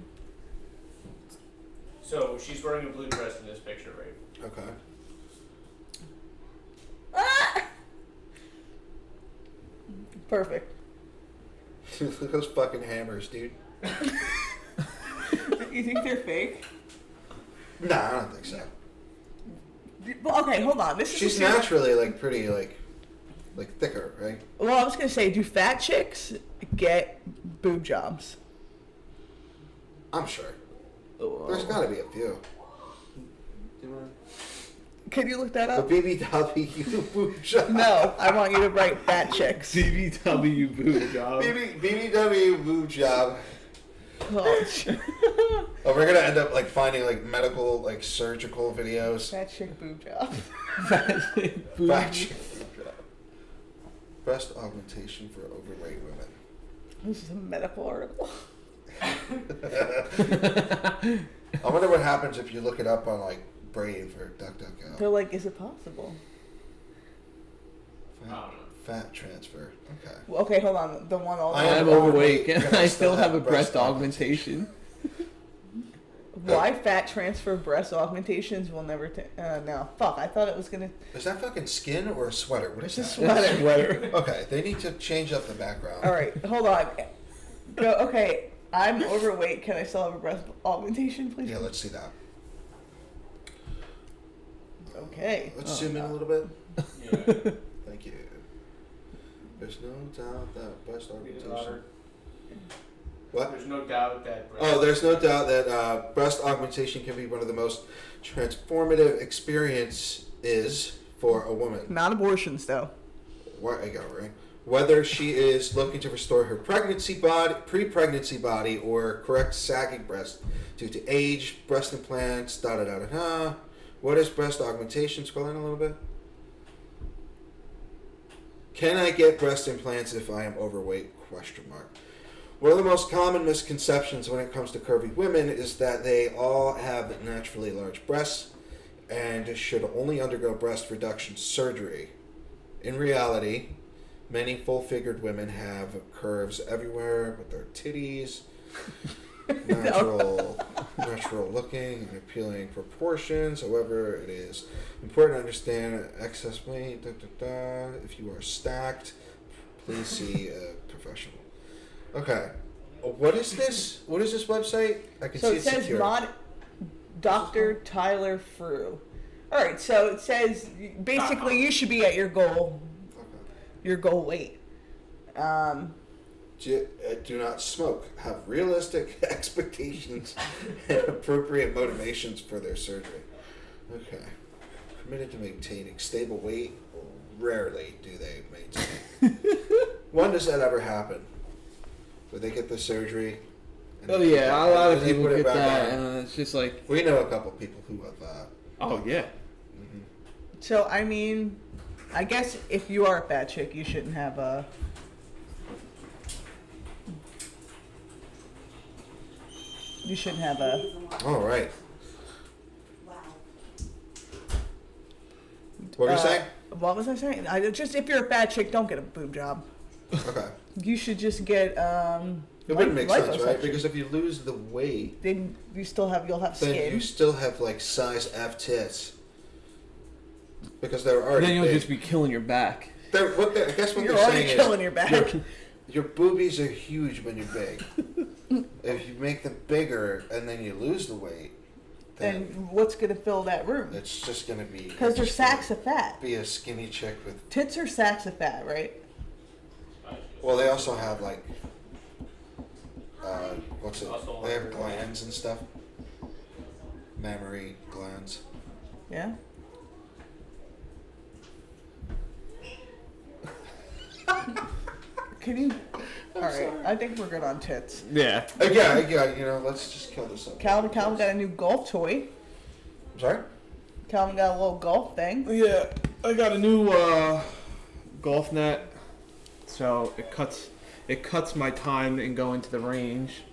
Speaker 4: So she's wearing a blue dress in this picture, right?
Speaker 3: Okay.
Speaker 2: Ah! Perfect.
Speaker 3: Look at those fucking hammers, dude.
Speaker 2: You think they're fake?
Speaker 3: Nah, I don't think so.
Speaker 2: Well, okay, hold on. This is
Speaker 3: She's
Speaker 2: a serious-
Speaker 3: naturally like pretty like thicker, right?
Speaker 2: Well, I was gonna say, do fat chicks get boob jobs?
Speaker 3: I'm sure. There's got to be a few.
Speaker 2: Can you look that
Speaker 3: The
Speaker 2: up?
Speaker 3: BBW boob job.
Speaker 2: No, I want you to write fat chicks.
Speaker 1: CBW boob job.
Speaker 3: BBW boob job.
Speaker 2: Oh, shit.
Speaker 3: Oh, we're gonna end up like finding like medical, like surgical videos.
Speaker 2: Fat chick boob job.
Speaker 1: Boob.
Speaker 3: Fat chick boob job. Breast augmentation for overweight women.
Speaker 2: This is a medical article.
Speaker 3: I wonder what happens if you look it up on like Brave or DuckDuckGo.
Speaker 2: They're like, is it possible?
Speaker 4: I don't know.
Speaker 3: Fat transfer. Okay.
Speaker 2: Well, okay, hold on. The one all
Speaker 3: I
Speaker 1: I'm
Speaker 3: am
Speaker 1: overweight and
Speaker 3: and
Speaker 1: I still have a breast augmentation.
Speaker 2: Why fat transfer breast augmentations will never no. Fuck, I thought it was gonna...
Speaker 3: Is that fucking skin or a sweater? What is
Speaker 2: It's a
Speaker 3: that?
Speaker 2: sweater.
Speaker 1: Sweater.
Speaker 3: Okay, they need to change up the background.
Speaker 2: Alright, hold on. Go, okay, I'm overweight. Can I still have a breast augmentation, please?
Speaker 3: Yeah, let's see that.
Speaker 2: Okay.
Speaker 3: Let's zoom in a little bit.
Speaker 4: Yeah.
Speaker 3: Thank you. There's no doubt that breast augmentation. What?
Speaker 4: There's no doubt that.
Speaker 3: There's no doubt that breast augmentation can be one of the most transformative experiences for a woman.
Speaker 2: Not abortions, though.
Speaker 3: What I got right. Whether she is looking to restore her pre-pregnancy body, or correct sagging breast due to age, breast implants, da da da da da. What is breast augmentation? Scroll in a little bit. Can I get breast implants if I am overweight? Question mark. One of the most common misconceptions when it comes to curvy women is that they all have naturally large breasts and should only undergo breast reduction surgery. In reality, many full-figured women have curves everywhere with their titties, natural looking and appealing proportions. However, it is important to understand excess weight. If you are stacked, please see a professional. Okay, what is this? What is this website? I can
Speaker 2: so
Speaker 3: see
Speaker 2: it says Dr. Tyler Frew. All right, so it says basically you should be at your goal weight.
Speaker 3: Do not smoke. Have realistic expectations and appropriate motivations for their surgery. Okay. Committed to maintaining stable weight. Rarely do they maintain. When does that ever happen? Would they get the surgery?
Speaker 1: Oh yeah, a lot of people
Speaker 3: put it
Speaker 1: get
Speaker 3: back
Speaker 1: that,
Speaker 3: on?
Speaker 1: and it's just like.
Speaker 3: We know a couple people who have that.
Speaker 1: Oh yeah.
Speaker 3: Mm-hmm.
Speaker 2: So I mean, I guess if you are a fat chick, you shouldn't have a. You shouldn't have a.
Speaker 3: All right. What were you saying?
Speaker 2: What was I saying? Just if you're a fat chick, don't get a boob job.
Speaker 3: Okay.
Speaker 2: You should just get.
Speaker 3: It wouldn't make sense, right?
Speaker 2: liposuction.
Speaker 3: Because if you lose the weight,
Speaker 2: Then you'll have skin.
Speaker 3: then you still have like size F tits. Because they're already
Speaker 1: Then you'll
Speaker 3: big.
Speaker 1: just be killing your back.
Speaker 3: I guess what
Speaker 2: You're
Speaker 3: they're
Speaker 2: already
Speaker 3: saying
Speaker 2: killing
Speaker 3: is
Speaker 2: your back.
Speaker 3: your boobies are huge when you're big. If you make them bigger and then you lose the weight,
Speaker 2: then
Speaker 3: then
Speaker 2: what's going to fill that room?
Speaker 3: it's just gonna be
Speaker 2: Because they're sacks of fat.
Speaker 3: Be a skinny chick with.
Speaker 2: Tits are sacks of fat, right?
Speaker 3: Well, they also have like. What's it?
Speaker 4: Also
Speaker 3: They have
Speaker 4: like-
Speaker 3: glands and stuff. Mammary glands.
Speaker 2: Yeah. Can you? All right. I think we're good on tits.
Speaker 1: Yeah.
Speaker 3: Yeah. Let's just kill this up.
Speaker 2: Calvin got a new golf toy.
Speaker 3: I'm sorry.
Speaker 2: Calvin got a little golf thing.
Speaker 1: Yeah, I got a new golf net, so it cuts my time in going to the range,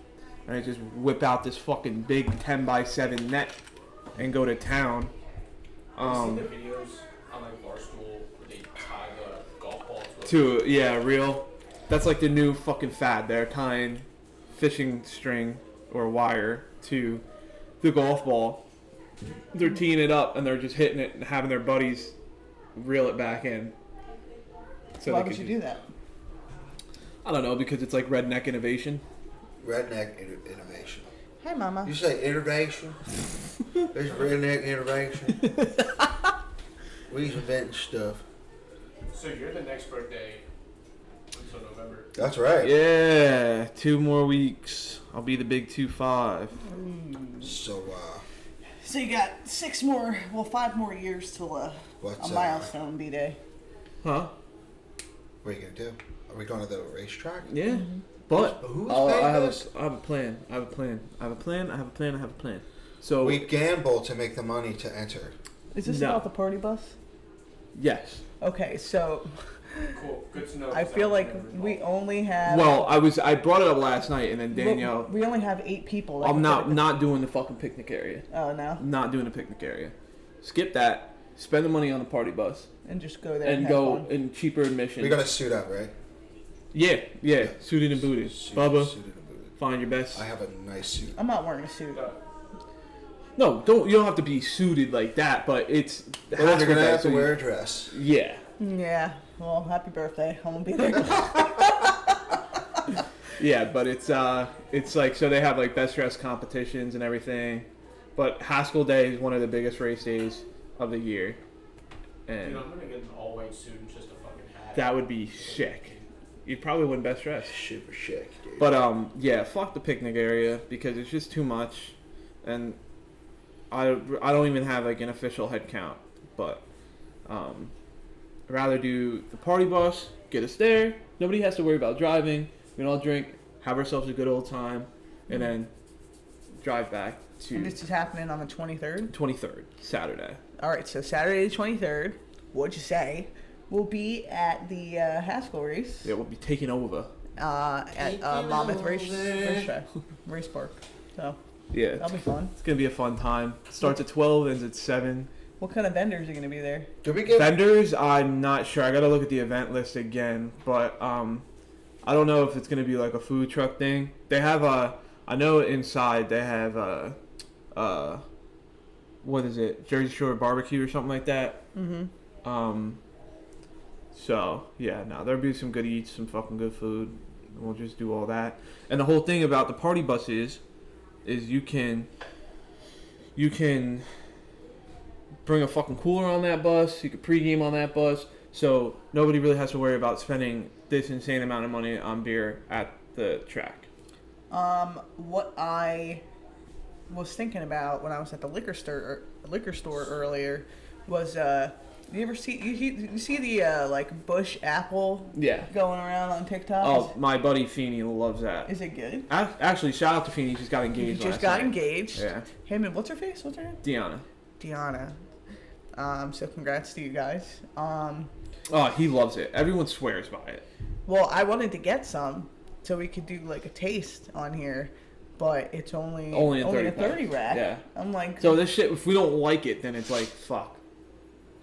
Speaker 1: and I just whip out this fucking big 10x7 net and go to town.
Speaker 4: Have you seen the videos on like Barstool where they tie the golf balls with
Speaker 1: Reel. That's like the new fucking fad. They're tying fishing string or wire to the golf ball. They're teeing it up and they're just hitting it and having their buddies reel it back in. So
Speaker 2: Why would you do that?
Speaker 1: I don't know, because it's like redneck innovation.
Speaker 3: Redneck innovation.
Speaker 2: Hi, Mama.
Speaker 3: You say innovation? There's redneck innovation. We's inventing stuff.
Speaker 4: So you're the next birthday until November.
Speaker 3: That's right.
Speaker 1: Yeah, 2 more weeks. I'll be the big 2-5.
Speaker 3: So,
Speaker 2: you got 5 more years till a
Speaker 3: what's
Speaker 2: milestone B-Day.
Speaker 1: Huh?
Speaker 3: What are you gonna do? Are we going to the racetrack?
Speaker 1: Yeah. But
Speaker 3: Who's
Speaker 1: I
Speaker 3: paying
Speaker 1: have
Speaker 3: this?
Speaker 1: I have a plan. I have a plan. So
Speaker 3: We gamble to make the money to enter.
Speaker 2: Is this
Speaker 1: No.
Speaker 2: about the party bus?
Speaker 1: yes.
Speaker 2: Okay, so
Speaker 4: Cool. Good to know.
Speaker 2: I feel like we only have.
Speaker 1: Well, I brought it up last night, and then Danielle.
Speaker 2: We only have 8 people. that
Speaker 1: I'm
Speaker 2: can
Speaker 1: not
Speaker 2: fit it.
Speaker 1: not doing the fucking picnic area.
Speaker 2: Oh no!
Speaker 1: Not doing the picnic area. Skip that. Spend the money on the party bus
Speaker 2: And just go there
Speaker 1: and
Speaker 2: have
Speaker 1: go
Speaker 2: fun.
Speaker 1: in cheaper admission.
Speaker 3: We gotta suit up, right?
Speaker 1: Yeah. Suited and booted. Bubba,
Speaker 3: Suited and booted.
Speaker 1: find your best.
Speaker 3: I have a nice suit.
Speaker 2: I'm not wearing a suit.
Speaker 1: No, don't. You don't have to be suited like that, but it's.
Speaker 3: Well, you're gonna have
Speaker 1: so
Speaker 3: to
Speaker 1: you-
Speaker 3: wear a dress.
Speaker 1: Yeah.
Speaker 2: Yeah. Well, happy birthday. I'm gonna be there.
Speaker 1: Yeah, but it's like, so they have like best dress competitions and everything, but Haskell Day is one of the biggest race days. of the year. And
Speaker 4: Dude, I'm gonna get an all-white suit and just a fucking hat.
Speaker 1: that would be sick. You probably win best dress.
Speaker 3: Super sick, dude.
Speaker 1: But yeah, fuck the picnic area because it's just too much, and I don't even have like an official head count. But I'd rather do the party bus, get us there. Nobody has to worry about driving. We can all drink, have ourselves a good old time, and then drive back to.
Speaker 2: And this is happening on the 23rd?
Speaker 1: 23rd, Saturday.
Speaker 2: All right, so Saturday the 23rd, what'd you say? We'll be at the Haskell race.
Speaker 1: Yeah, we'll be taking over.
Speaker 2: At Monmouth race park. So
Speaker 1: Yeah,
Speaker 2: that'll be fun.
Speaker 1: it's gonna be a fun time. Starts at 12, ends at 7.
Speaker 2: What kind of vendors are going to be there?
Speaker 3: Did we get
Speaker 1: Vendors, I'm not sure. I gotta look at the event list again, but I don't know if it's gonna be like a food truck thing. They have I know inside they have what is it? Jersey Shore barbecue or something like that.
Speaker 2: Mm-hmm.
Speaker 1: So yeah, no, there'll be some good eats, some fucking good food. We'll just do all that. And the whole thing about the party bus is you can bring a fucking cooler on that bus. You can pregame on that bus. So nobody really has to worry about spending this insane amount of money on beer at the track.
Speaker 2: What I was thinking about when I was at the liquor store earlier was you ever see you see the like Bush Apple
Speaker 1: Yeah.
Speaker 2: going around on TikTok?
Speaker 1: Oh, my buddy Feeney loves that.
Speaker 2: Is it good?
Speaker 1: Actually, shout out to Feeney. He just got engaged.
Speaker 2: Just
Speaker 1: last
Speaker 2: got
Speaker 1: night.
Speaker 2: engaged.
Speaker 1: Yeah.
Speaker 2: Him and what's her face? What's her name?
Speaker 1: Deanna.
Speaker 2: Deanna. So congrats to you guys.
Speaker 1: Oh, he loves it. Everyone swears by it.
Speaker 2: Well, I wanted to get some so we could do like a taste on here, but it's only
Speaker 1: a 30
Speaker 2: a 30
Speaker 1: pack.
Speaker 2: rack.
Speaker 1: Yeah.
Speaker 2: I'm like,
Speaker 1: So this shit, if we don't like it, then it's like fuck.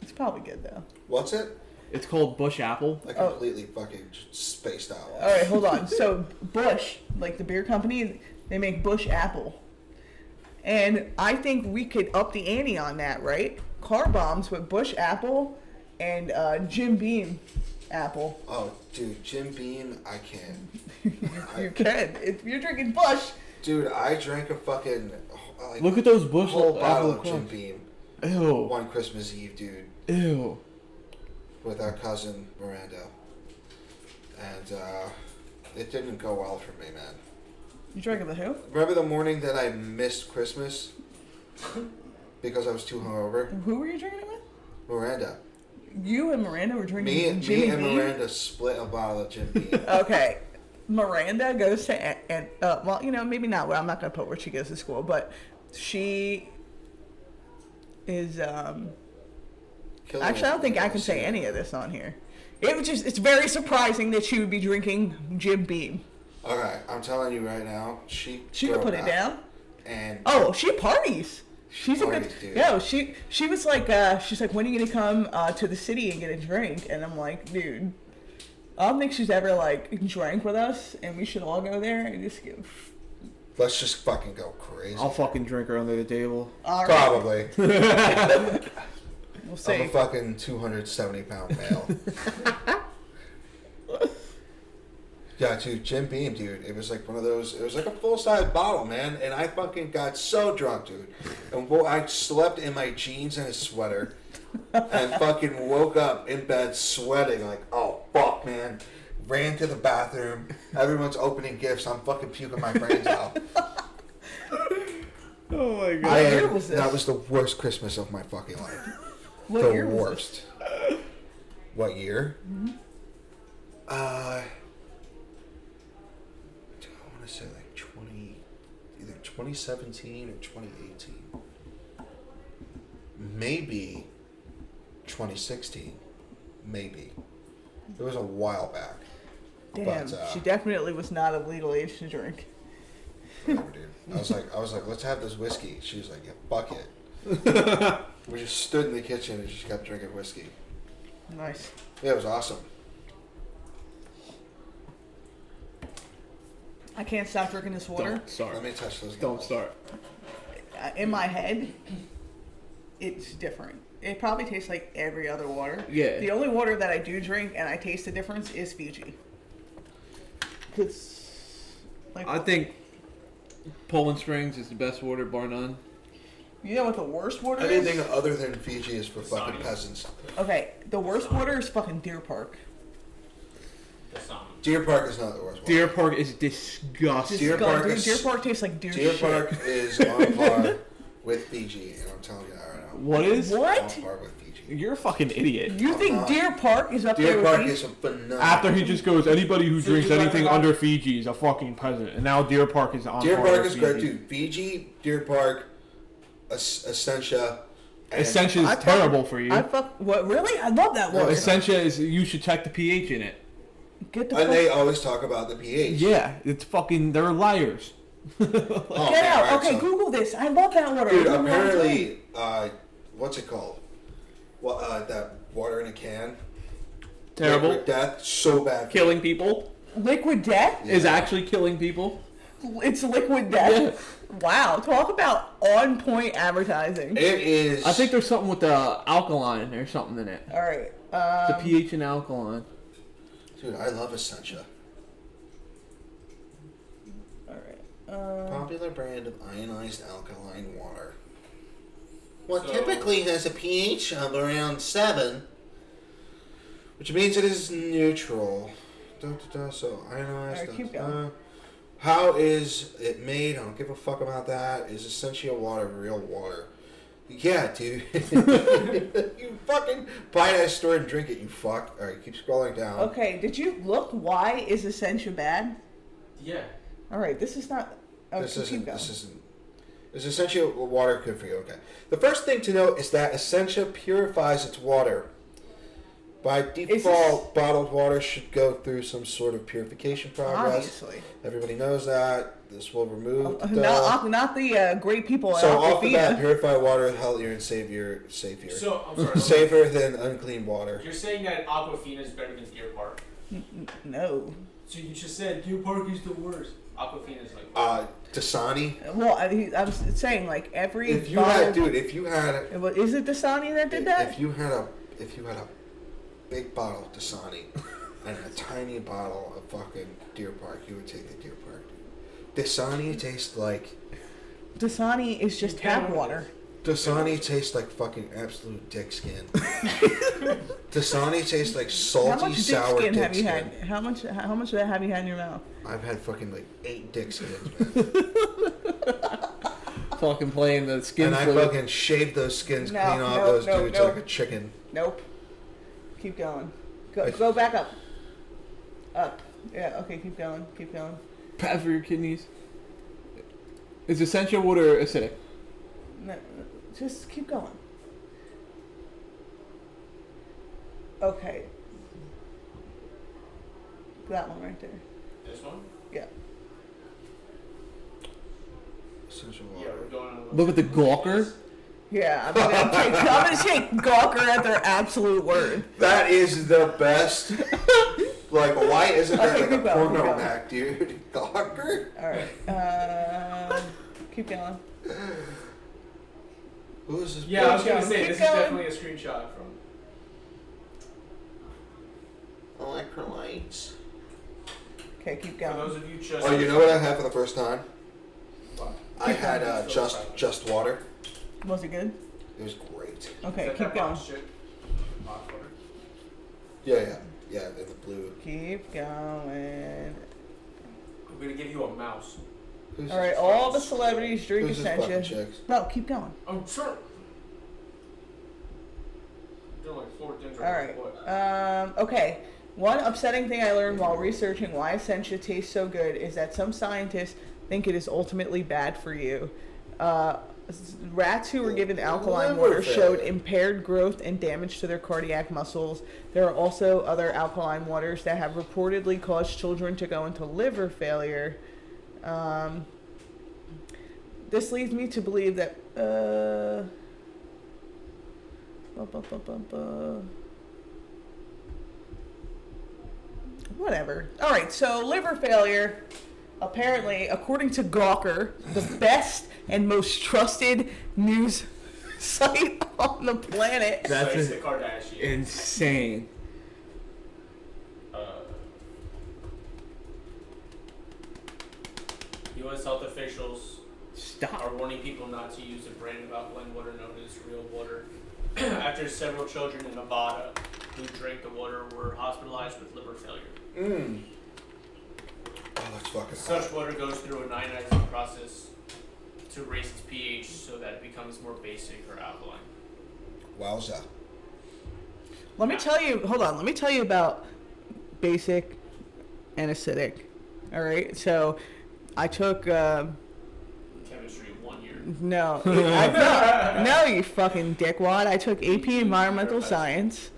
Speaker 2: it's probably good though.
Speaker 3: what's it?
Speaker 1: It's called Bush Apple.
Speaker 3: I completely fucking spaced out.
Speaker 2: All right, hold on. So Bush, like the beer company, they make Bush Apple, and I think we could up the ante on that, right? Car bombs with Bush Apple and Jim Beam Apple.
Speaker 3: Oh, dude, Jim Beam, I can't.
Speaker 2: You can if you're drinking Bush.
Speaker 3: Dude, I drank a fucking like,
Speaker 1: Look at those Bush
Speaker 3: whole bottle
Speaker 1: Apple
Speaker 3: of Jim
Speaker 1: Crunch.
Speaker 3: Beam
Speaker 1: Ew.
Speaker 3: one Christmas Eve, dude,
Speaker 1: Ew.
Speaker 3: with our cousin Miranda, and it didn't go well for me, man.
Speaker 2: You drinking the who?
Speaker 3: Remember the morning that I missed Christmas because I was too hungover?
Speaker 2: Who were you drinking it with?
Speaker 3: Miranda.
Speaker 2: You and Miranda were drinking
Speaker 3: Me
Speaker 2: Jimmy
Speaker 3: and
Speaker 2: Beam?
Speaker 3: Miranda split a bottle of Jim Beam.
Speaker 2: Okay. Miranda goes to, and well, you know, maybe not. Well, I'm not going to put where she goes to school, but she is,
Speaker 3: Killing
Speaker 2: actually, I don't think I can say any of this on here. It was just, it's very surprising that she would be drinking Jim Beam.
Speaker 3: Okay, I'm telling you right now, she
Speaker 2: Could put it down.
Speaker 3: And
Speaker 2: Oh, she parties. She's
Speaker 3: Parties,
Speaker 2: a good.
Speaker 3: dude.
Speaker 2: No, she was like, she's like, when are you gonna come to the city and get a drink? And I'm like, dude, I don't think she's ever like drank with us, and we should all go there and just give.
Speaker 3: let's just fucking go crazy.
Speaker 1: I'll fucking drink her under the table.
Speaker 2: All right,
Speaker 3: Probably.
Speaker 2: we'll see.
Speaker 3: I'm a fucking 270-pound male. Yeah, dude, Jim Beam, dude. It was like one of those. It was like a full-size bottle, man. And I fucking got so drunk, dude. And I slept in my jeans and a sweater, and fucking woke up in bed sweating like, oh fuck, man. Ran to the bathroom. Everyone's opening gifts. I'm fucking puking my brains out.
Speaker 1: Oh my god.
Speaker 2: What year was this?
Speaker 3: That was the worst Christmas of my fucking life.
Speaker 2: What
Speaker 3: The
Speaker 2: year was
Speaker 3: worst. What year?
Speaker 2: Mm-hmm.
Speaker 3: I want to say like either 2017 or 2018. Maybe 2016. Maybe. It was a while back.
Speaker 2: Damn,
Speaker 3: But,
Speaker 2: she definitely was not of legal age to drink.
Speaker 3: Whatever, dude. I was like, let's have this whiskey. She was like, yeah, fuck it. We just stood in the kitchen and just kept drinking whiskey.
Speaker 2: Nice.
Speaker 3: Yeah, it was awesome.
Speaker 2: I can't stop drinking this water.
Speaker 1: Don't start.
Speaker 3: Let me touch those.
Speaker 1: Don't
Speaker 3: nipples.
Speaker 1: start.
Speaker 2: In my head, it's different. It probably tastes like every other water.
Speaker 1: Yeah.
Speaker 2: The only water that I do drink and I taste the difference is Fiji. Cause, like,
Speaker 1: I think Poland Springs is the best water, bar none.
Speaker 2: You know what the worst water is?
Speaker 3: Anything other than Fiji is for fucking peasants.
Speaker 2: Okay, the worst water is fucking Deer Park.
Speaker 3: Deer Park is not the worst water.
Speaker 1: Deer Park is disgusting.
Speaker 2: Deer Park tastes like deer
Speaker 3: Deer
Speaker 2: shit.
Speaker 3: Park is on par with Fiji, and I'm telling you that right now.
Speaker 1: What is?
Speaker 2: What?
Speaker 3: On par with Fiji.
Speaker 1: You're a fucking idiot.
Speaker 2: You think Deer Park is up there
Speaker 3: Deer
Speaker 2: with
Speaker 3: Park
Speaker 2: Fiji?
Speaker 3: is a phenomenal.
Speaker 1: After he just goes, anybody who drinks anything under Fiji is a fucking peasant. And now Deer Park is on
Speaker 3: Deer
Speaker 1: par
Speaker 3: Park
Speaker 1: with
Speaker 3: is
Speaker 1: Fiji.
Speaker 3: great too. Fiji, Deer Park, Essentia.
Speaker 1: Essentia is terrible for you.
Speaker 2: What? Really? I love that water.
Speaker 1: Essentia is, you should check the pH in it.
Speaker 2: Get the
Speaker 3: And
Speaker 2: fuck.
Speaker 3: they always talk about the pH.
Speaker 1: Yeah, it's fucking, they're liars.
Speaker 3: Oh,
Speaker 2: Get out.
Speaker 3: right,
Speaker 2: Okay,
Speaker 3: so-
Speaker 2: Google this. I love that water.
Speaker 3: Dude,
Speaker 2: I love that
Speaker 3: apparently, what's it called? Well, that water in a can.
Speaker 1: Terrible.
Speaker 3: Liquid death, so bad.
Speaker 1: Killing people.
Speaker 2: Liquid death?
Speaker 1: Is actually killing people.
Speaker 2: It's liquid death? Wow. Talk about on-point advertising.
Speaker 3: It is.
Speaker 1: I think there's something with the alkaline or something in it.
Speaker 2: All right.
Speaker 1: The pH and alkaline.
Speaker 3: Dude, I love Essentia.
Speaker 2: All right.
Speaker 3: Popular brand of ionized alkaline water. What
Speaker 4: So-
Speaker 3: typically has a pH of around 7, which means it is neutral. So ionized.
Speaker 2: Alright, keep going.
Speaker 3: How is it made? I don't give a fuck about that. Is Essentia water real water? Yeah, dude. You fucking buy it at a store and drink it, you fuck. Alright, keep scrolling down.
Speaker 2: Okay, did you look? Why is Essentia bad?
Speaker 4: Yeah.
Speaker 2: All right, this is not. Oh,
Speaker 3: This
Speaker 2: keep
Speaker 3: isn't.
Speaker 2: going.
Speaker 3: This isn't. Is Essentia water good for you? Okay. The first thing to note is that Essentia purifies its water. By default, bottled water should go through some sort of purification progress.
Speaker 2: Obviously.
Speaker 3: Everybody knows that. This will remove the
Speaker 2: Not the great people at
Speaker 3: So off the bat,
Speaker 2: Aquafina.
Speaker 3: purified water is healthier and safer.
Speaker 4: So, I'm sorry.
Speaker 3: Safer than unclean water.
Speaker 4: You're saying that Aquafina is better than Deer Park?
Speaker 2: No.
Speaker 4: So you just said Deer Park is the worst. Aquafina is like...
Speaker 3: Dasani.
Speaker 2: Well, I was saying like every.
Speaker 3: If you
Speaker 2: bottle,
Speaker 3: had, dude, if you had,
Speaker 2: is it Dasani that did that?
Speaker 3: if you had a big bottle of Dasani and a tiny bottle of fucking Deer Park, you would take the Deer Park. Dasani tastes like.
Speaker 2: Dasani is just tap water.
Speaker 3: Dasani tastes like fucking absolute dick skin. Dasani tastes like salty,
Speaker 2: How much dick
Speaker 3: sour
Speaker 2: skin
Speaker 3: dick
Speaker 2: have you
Speaker 3: skin.
Speaker 2: had? How much of that have you had in your mouth?
Speaker 3: I've had fucking like 8 dick skins, man.
Speaker 1: Fucking playing the skin
Speaker 3: And I
Speaker 1: flute.
Speaker 3: fucking shaved those skins
Speaker 2: No,
Speaker 3: clean off
Speaker 2: no,
Speaker 3: those
Speaker 2: no,
Speaker 3: dudes
Speaker 2: no.
Speaker 3: like a chicken.
Speaker 2: Nope. Keep going. Go back up. Up. Yeah. Okay. Keep going. Keep going.
Speaker 1: Bad for your kidneys. Is Essentia water acidic?
Speaker 2: No, just keep going. Okay. That one right there.
Speaker 4: This one?
Speaker 2: Yeah.
Speaker 3: Essential
Speaker 4: Yeah,
Speaker 3: water.
Speaker 4: we're going on a
Speaker 1: Look at the gawker.
Speaker 2: Yeah. I'm gonna take Gawker at their absolute word.
Speaker 3: That is the best. Like, why isn't there
Speaker 2: Okay,
Speaker 3: like a
Speaker 2: keep going,
Speaker 3: porno
Speaker 2: keep going.
Speaker 3: back, dude? Gawker?
Speaker 2: All right. Keep going.
Speaker 3: Who is this?
Speaker 4: Yeah, I was
Speaker 2: Keep
Speaker 4: gonna
Speaker 2: going,
Speaker 4: say
Speaker 2: keep
Speaker 4: this
Speaker 2: going.
Speaker 4: is definitely a screenshot from.
Speaker 3: Electrolytes.
Speaker 2: Okay. Keep
Speaker 4: For
Speaker 2: going.
Speaker 4: those of you just.
Speaker 3: Oh, you know what I had for the first time?
Speaker 4: What?
Speaker 3: I had just water.
Speaker 2: Was it good?
Speaker 3: It was great.
Speaker 2: Okay.
Speaker 4: Is that
Speaker 2: Keep
Speaker 4: that
Speaker 2: going.
Speaker 4: box shit? Box water?
Speaker 3: Yeah, in the blue.
Speaker 2: Keep going.
Speaker 4: I'm gonna give you a mouse.
Speaker 3: Who's
Speaker 2: All right. All the celebrities drink
Speaker 3: Who's this fucking
Speaker 2: Essentia.
Speaker 3: chicks?
Speaker 2: No. Keep going.
Speaker 4: I'm sure. Doing like 4 things
Speaker 2: All right. Okay. One upsetting thing I learned while researching why Essentia tastes so good is that some scientists think it is ultimately bad for you. Rats who were given alkaline
Speaker 3: Liver
Speaker 2: water showed
Speaker 3: failure.
Speaker 2: impaired growth and damage to their cardiac muscles. There are also other alkaline waters that have reportedly caused children to go into liver failure. This leads me to believe that. Whatever. All right, so liver failure, apparently, according to Gawker, the best and most trusted news site on the planet.
Speaker 1: That's
Speaker 4: Spice the Kardashians.
Speaker 1: insane.
Speaker 4: U.S. health officials
Speaker 1: Stop.
Speaker 4: are warning people not to use a brand of alkaline water known as real water. After several children in Nevada who drank the water were hospitalized with liver failure.
Speaker 3: Oh, that's fucking
Speaker 4: Such
Speaker 3: hot.
Speaker 4: water goes through an ionizing process to raise its pH so that it becomes more basic or alkaline.
Speaker 3: Wowza.
Speaker 2: Let me tell you about basic and acidic. All right, so I took
Speaker 4: Chemistry 1 year.
Speaker 2: no, you fucking dickwad. I took AP Environmental Science.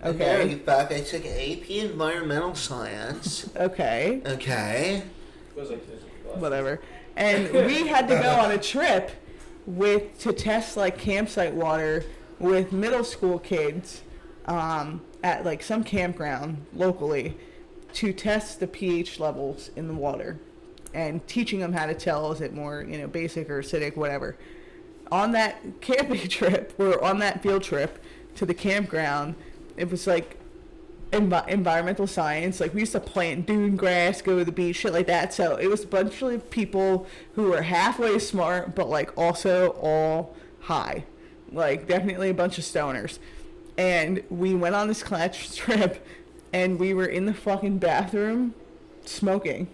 Speaker 2: Okay.
Speaker 3: you fuck. I took AP Environmental Science.
Speaker 2: Okay.
Speaker 3: Okay.
Speaker 4: Goes like this.
Speaker 2: Whatever. And we had to go on a trip to test like campsite water with middle school kids at like some campground locally to test the pH levels in the water and teaching them how to tell, is it more, basic or acidic, whatever. On that camping trip, or on that field trip to the campground, it was like environmental science. Like we used to plant dune grass, go to the beach, shit like that. So it was a bunch of people who were halfway smart, but like also all high. Like definitely a bunch of stoners. And we went on this class trip, and we were in the fucking bathroom smoking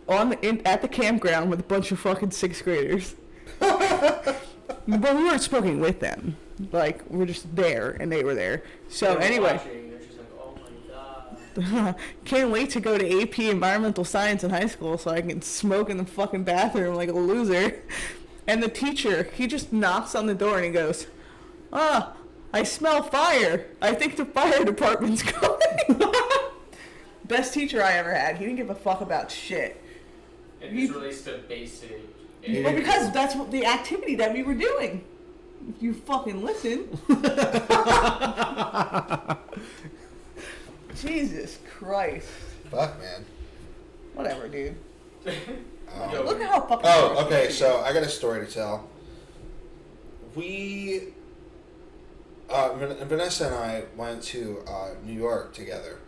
Speaker 2: at the campground with a bunch of fucking sixth graders. But we weren't smoking with them. Like, we're just there, and they were there. So anyway,
Speaker 4: They're just like, oh my god.
Speaker 2: can't wait to go to AP Environmental Science in high school so I can smoke in the fucking bathroom like a loser. And the teacher, he just knocks on the door and he goes, I smell fire. I think the fire department's coming. Best teacher I ever had. He didn't give a fuck about shit.
Speaker 4: And this relates to basic.
Speaker 2: Well, because that's what the activity that we were doing. If you fucking listen. Jesus Christ.
Speaker 3: Fuck, man.
Speaker 2: Whatever, dude.
Speaker 4: Yo,
Speaker 2: Look at how fucking.
Speaker 3: Oh, okay. So I got a story to tell. Vanessa and I went to New York together.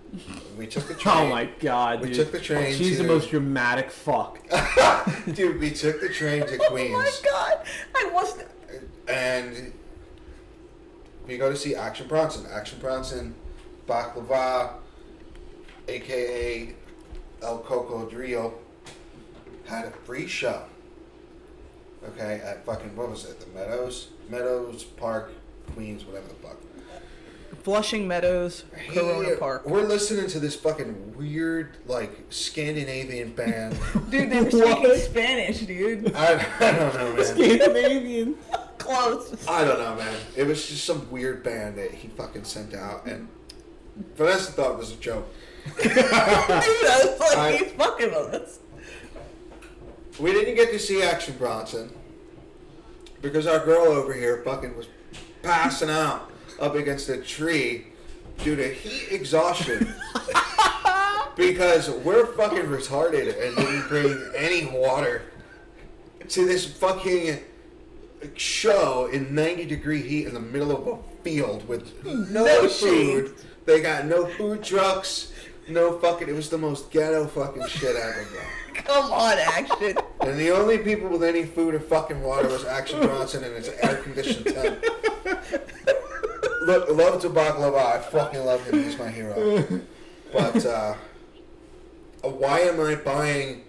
Speaker 3: We took the train.
Speaker 1: Oh my god,
Speaker 3: We
Speaker 1: dude.
Speaker 3: took the train.
Speaker 1: She's the most dramatic fuck.
Speaker 3: Dude, we took the train to Queens.
Speaker 2: Oh my god. I wasn't.
Speaker 3: And we go to see Action Bronson. Action Bronson, Baklava, a.k.a. El Cocodrillo, had a free show. Okay, at fucking, what was it? The Meadows Park, Queens, whatever the fuck.
Speaker 2: Flushing Meadows, Corona Park.
Speaker 3: We're listening to this fucking weird, like, Scandinavian band.
Speaker 2: Dude, they were speaking Spanish, dude.
Speaker 3: I don't know, man.
Speaker 1: Scandinavian.
Speaker 2: Close.
Speaker 3: I don't know, man. It was just some weird band that he fucking sent out, and Vanessa thought it was a joke.
Speaker 2: Dude, I was like, he's fucking with us.
Speaker 3: We didn't get to see Action Bronson because our girl over here fucking was passing out up against a tree due to heat exhaustion because we're fucking retarded and didn't bring any water to this fucking show in 90-degree heat in the middle of a field with no food. They got no food trucks, no fucking. It was the most ghetto fucking shit ever, bro.
Speaker 2: Come on, Action.
Speaker 3: And the only people with any food or fucking water was Action Bronson and his air-conditioned tent. Look, love to Baklava. I fucking love him. He's my hero. But why am I buying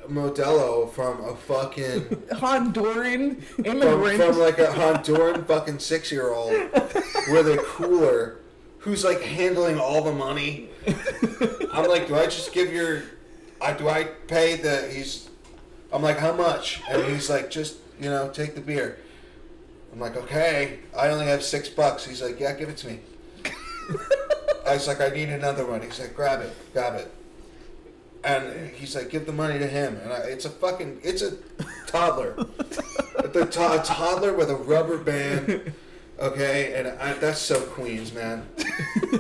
Speaker 3: Modelo from a fucking
Speaker 2: Honduran immigrant.
Speaker 3: from like a Honduran fucking 6-year-old with a cooler who's like handling all the money? I'm like, do I just give your? Do I pay the? I'm like, how much? And he's like, just take the beer. I'm like, okay. I only have $6. He's like, yeah, give it to me. I was like, I need another one. He's like, grab it. And he's like, give the money to him. And it's a toddler. A toddler with a rubber band. Okay, and that's so Queens, man.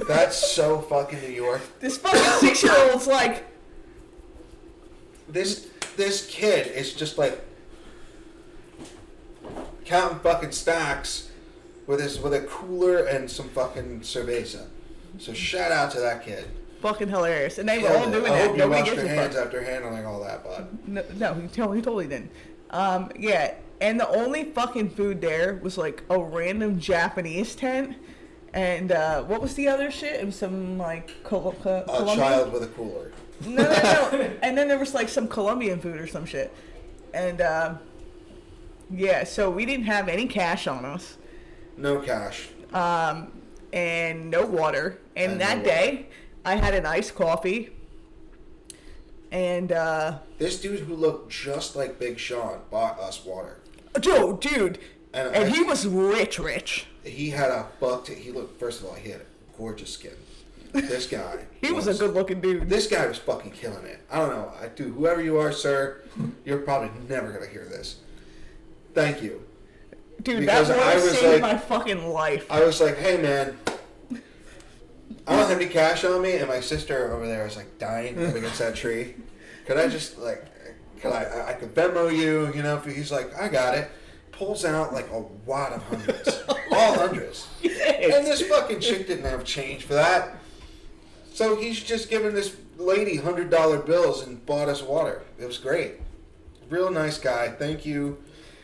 Speaker 3: That's so fucking New York.
Speaker 2: This fucking 6-year-old's like,
Speaker 3: this kid is just like counting fucking stacks with a cooler and some fucking cerveza. So shout out to that kid.
Speaker 2: fucking hilarious. And they were all doing
Speaker 3: I
Speaker 2: that.
Speaker 3: hope you
Speaker 2: Nobody
Speaker 3: washed
Speaker 2: gives
Speaker 3: your
Speaker 2: a
Speaker 3: hands
Speaker 2: fuck.
Speaker 3: after handling all that, bud.
Speaker 2: No, he totally didn't. Yeah, and the only fucking food there was like a random Japanese tent. And what was the other shit? It was some like
Speaker 3: A
Speaker 2: Colombian.
Speaker 3: child with a cooler.
Speaker 2: No. And then there was like some Colombian food or some shit. And yeah, so we didn't have any cash on us.
Speaker 3: No cash.
Speaker 2: And no water. And that
Speaker 3: no
Speaker 2: day, I had an iced coffee. And
Speaker 3: This dude who looked just like Big Sean bought us water.
Speaker 2: dude, and he was rich.
Speaker 3: He had he looked, first of all, he had a gorgeous skin. This guy.
Speaker 2: He was a good-looking dude.
Speaker 3: This guy was fucking killing it. I don't know. Dude, whoever you are, sir, you're probably never going to hear this. Thank you.
Speaker 2: Dude,
Speaker 3: Because
Speaker 2: that
Speaker 3: I
Speaker 2: boy
Speaker 3: was
Speaker 2: saved
Speaker 3: like-
Speaker 2: my fucking life.
Speaker 3: I was like, hey, man, I don't have any cash on me, and my sister over there is like dying up against that tree. Could I just I could Venmo you, you know? He's like, I got it. Pulls out like a wad of hundreds, all hundreds, and this fucking chick didn't have change for that. So he's just giving this lady $100 bills and bought us water. It was great. Real nice guy. Thank you,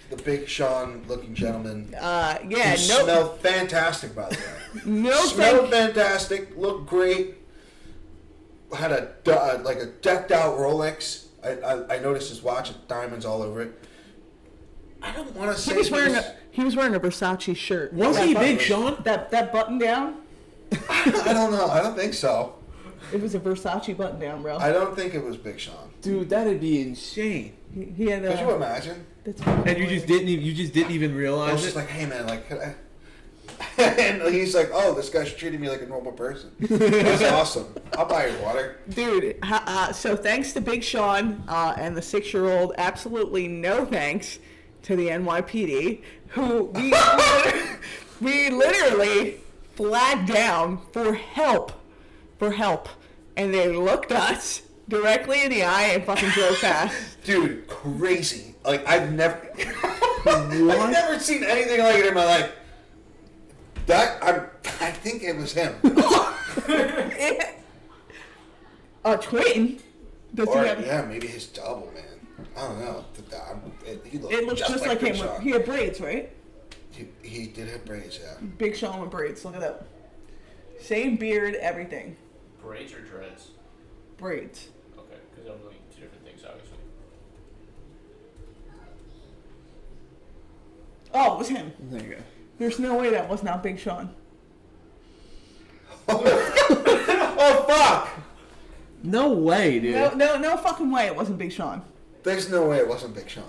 Speaker 3: the Big Sean looking gentleman.
Speaker 2: Yeah,
Speaker 3: He smelled fantastic, by the way. Smelled fantastic. Looked great. Had a decked out Rolex. I noticed his watch with diamonds all over it. I don't want to say
Speaker 2: he was wearing a Versace shirt.
Speaker 1: Was he Big Sean?
Speaker 2: That button down?
Speaker 3: I don't know. I don't think so.
Speaker 2: It was a Versace button down, bro.
Speaker 3: I don't think it was Big Sean.
Speaker 1: Dude, that'd be insane.
Speaker 2: He had
Speaker 3: Could you imagine?
Speaker 1: And you just didn't even
Speaker 3: I
Speaker 1: realize
Speaker 3: was
Speaker 1: it.
Speaker 3: just like, hey man, like, could I? And he's like, oh, this guy's treating me like a normal person. That's awesome. I'll buy your water.
Speaker 2: Dude, so thanks to Big Sean and the 6-year-old, absolutely no thanks to the NYPD, who we literally flagged down for help. And they looked us directly in the eye and fucking drove past.
Speaker 3: Dude, crazy. Like, I've never seen anything like it in my life. I think it was him.
Speaker 2: A twin?
Speaker 3: Yeah, maybe his double, man. I don't know. He looked
Speaker 2: It looks just like
Speaker 3: Big
Speaker 2: him.
Speaker 3: Sean.
Speaker 2: He had braids, right?
Speaker 3: He did have braids, yeah.
Speaker 2: Big Sean with braids. Look it up. Same beard, everything.
Speaker 4: Braids or dreads?
Speaker 2: Braids.
Speaker 4: Okay, because I'm looking at two different things, obviously.
Speaker 2: Oh, it was him.
Speaker 1: There you go.
Speaker 2: There's no way that was not Big Sean.
Speaker 3: Oh, fuck!
Speaker 1: No way, dude.
Speaker 2: No fucking way it wasn't Big Sean.
Speaker 3: There's no way it wasn't Big Sean.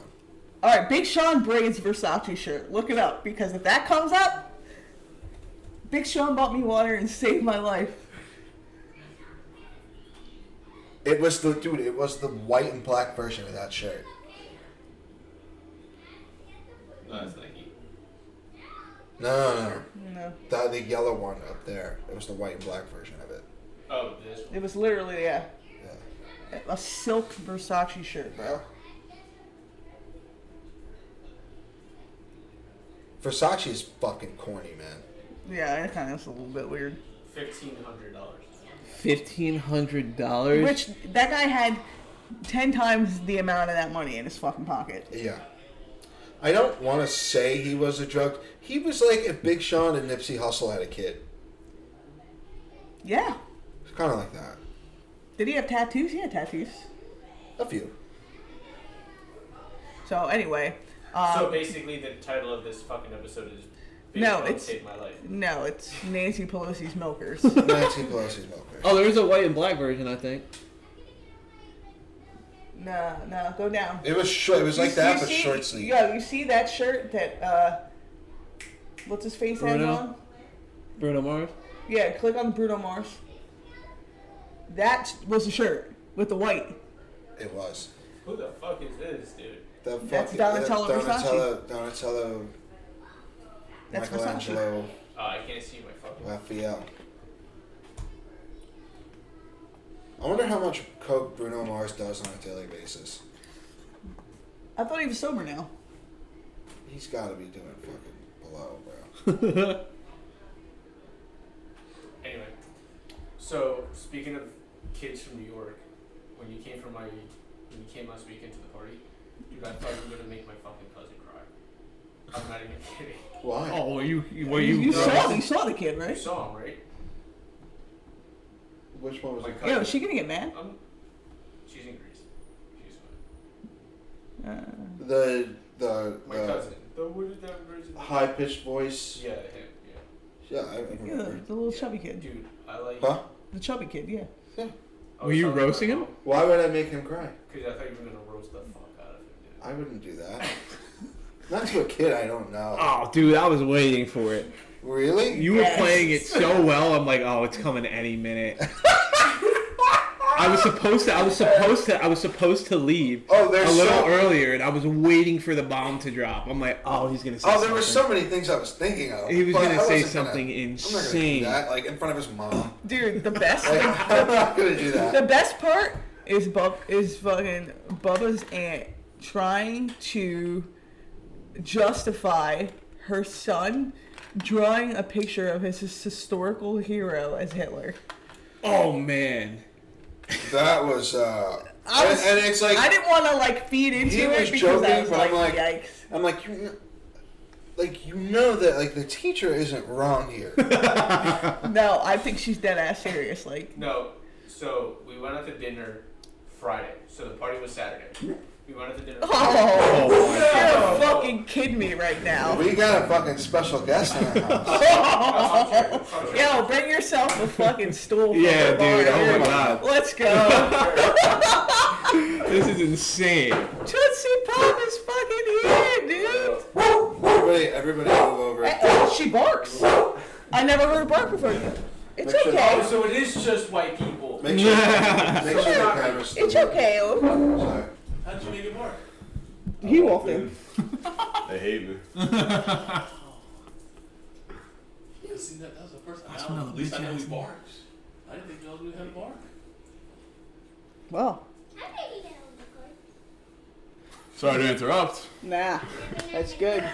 Speaker 2: All right, Big Sean braids Versace shirt. Look it up, because if that comes up, Big Sean bought me water and saved my life.
Speaker 3: It was the white and black version of that shirt.
Speaker 4: No, that's Nike.
Speaker 3: No.
Speaker 2: No,
Speaker 3: The yellow one up there. It was the white and black version of it.
Speaker 4: Oh, this one.
Speaker 2: it was literally
Speaker 3: Yeah.
Speaker 2: a silk Versace shirt, bro.
Speaker 3: Versace is fucking corny, man.
Speaker 2: Yeah, it kind of is a little bit weird.
Speaker 4: $1,500.
Speaker 1: $1,500.
Speaker 2: Which that guy had 10 times the amount of that money in his fucking pocket.
Speaker 3: Yeah. I don't want to say he was a drug. He was like if Big Sean and Nipsey Hussle had a kid.
Speaker 2: Yeah.
Speaker 3: It's kind of like that.
Speaker 2: Did he have tattoos? He had tattoos.
Speaker 3: A few.
Speaker 2: So anyway.
Speaker 4: So basically, the title of this fucking episode is Saved My Life.
Speaker 2: No, it's Nancy Pelosi's Milkers.
Speaker 3: Nancy Pelosi's milkers.
Speaker 1: Oh, there is a white and black version, I think.
Speaker 2: No, go down.
Speaker 3: It was short. It was like that, but
Speaker 2: see,
Speaker 3: short sleeve.
Speaker 2: Yeah, you see that shirt that what's his face had
Speaker 1: Bruno?
Speaker 2: on?
Speaker 1: Bruno Mars.
Speaker 2: Yeah, click on Bruno Mars. That was the shirt with the white.
Speaker 3: It was.
Speaker 4: Who the fuck is this, dude?
Speaker 2: That's Donatello Versace.
Speaker 3: Donatello.
Speaker 2: That's
Speaker 3: Michelangelo.
Speaker 4: Oh, I can't see my fucking.
Speaker 3: Raphael. I wonder how much coke Bruno Mars does on a daily basis.
Speaker 2: I thought he was sober now.
Speaker 3: He's got to be doing fucking blow, bro.
Speaker 4: Anyway, so Speaking of kids from New York, when you came last weekend to the party, dude, I thought you were gonna make my fucking cousin cry. I'm not even kidding.
Speaker 3: Why?
Speaker 1: Oh, you
Speaker 2: saw the kid, right?
Speaker 4: You saw him, right?
Speaker 3: Which one was it?
Speaker 2: Yeah, was she gonna get mad?
Speaker 4: She's in Greece. She's fine.
Speaker 3: My
Speaker 4: cousin. What is that version?
Speaker 3: High pitched voice.
Speaker 4: Yeah, him.
Speaker 3: Yeah, I remember.
Speaker 2: The little chubby kid.
Speaker 4: Dude, I like.
Speaker 3: Huh?
Speaker 2: The chubby kid, yeah.
Speaker 3: Yeah.
Speaker 1: Were you roasting him?
Speaker 3: Why would I make him cry?
Speaker 4: Because I thought you were gonna roast the fuck out of him, dude.
Speaker 3: I wouldn't do that. Not to a kid I don't know.
Speaker 1: Oh, dude, I was waiting for it.
Speaker 3: Really?
Speaker 1: You were playing it so well. I'm like, oh, it's coming any minute. I was supposed to leave a little earlier, and I was waiting for the bomb to drop. I'm like, oh, he's gonna say something.
Speaker 3: There were so many things I was thinking of.
Speaker 1: He was gonna say something insane.
Speaker 3: I'm not gonna do that, like in front of his mom.
Speaker 2: Dude, the best.
Speaker 3: I'm not gonna do that.
Speaker 2: The best part is fucking Bubba's aunt trying to justify her son drawing a picture of his historical hero as Hitler.
Speaker 1: Oh man.
Speaker 3: That was, and it's like
Speaker 2: I didn't want to like feed into it because
Speaker 3: joking,
Speaker 2: I was
Speaker 3: but
Speaker 2: like,
Speaker 3: yikes. I'm like, you know that like the teacher isn't wrong here.
Speaker 2: No, I think she's dead ass serious. Like,
Speaker 4: no. So we went out to dinner Friday. So the party was Saturday. We went out to dinner.
Speaker 2: You're fucking kidding me right now.
Speaker 3: We got a fucking special guest in our house.
Speaker 2: Yo, bring yourself a fucking stool.
Speaker 1: Yeah, dude. Oh my god.
Speaker 2: Let's go.
Speaker 1: This is insane.
Speaker 2: Tootsie Pop is fucking here, dude.
Speaker 3: Everybody move over.
Speaker 2: She barks. I never heard her bark before. It's
Speaker 3: Make sure
Speaker 2: okay.
Speaker 4: Oh, so it is just white people.
Speaker 3: Make sure the camera's
Speaker 2: It's okay.
Speaker 3: Sorry.
Speaker 4: How'd you make it work?
Speaker 2: He walked in.
Speaker 5: They hate me.
Speaker 4: Yeah, see, that was the first time. At least I know he barks. I didn't think y'all knew how to bark.
Speaker 2: Well,
Speaker 5: Sorry to interrupt.
Speaker 2: nah, that's good.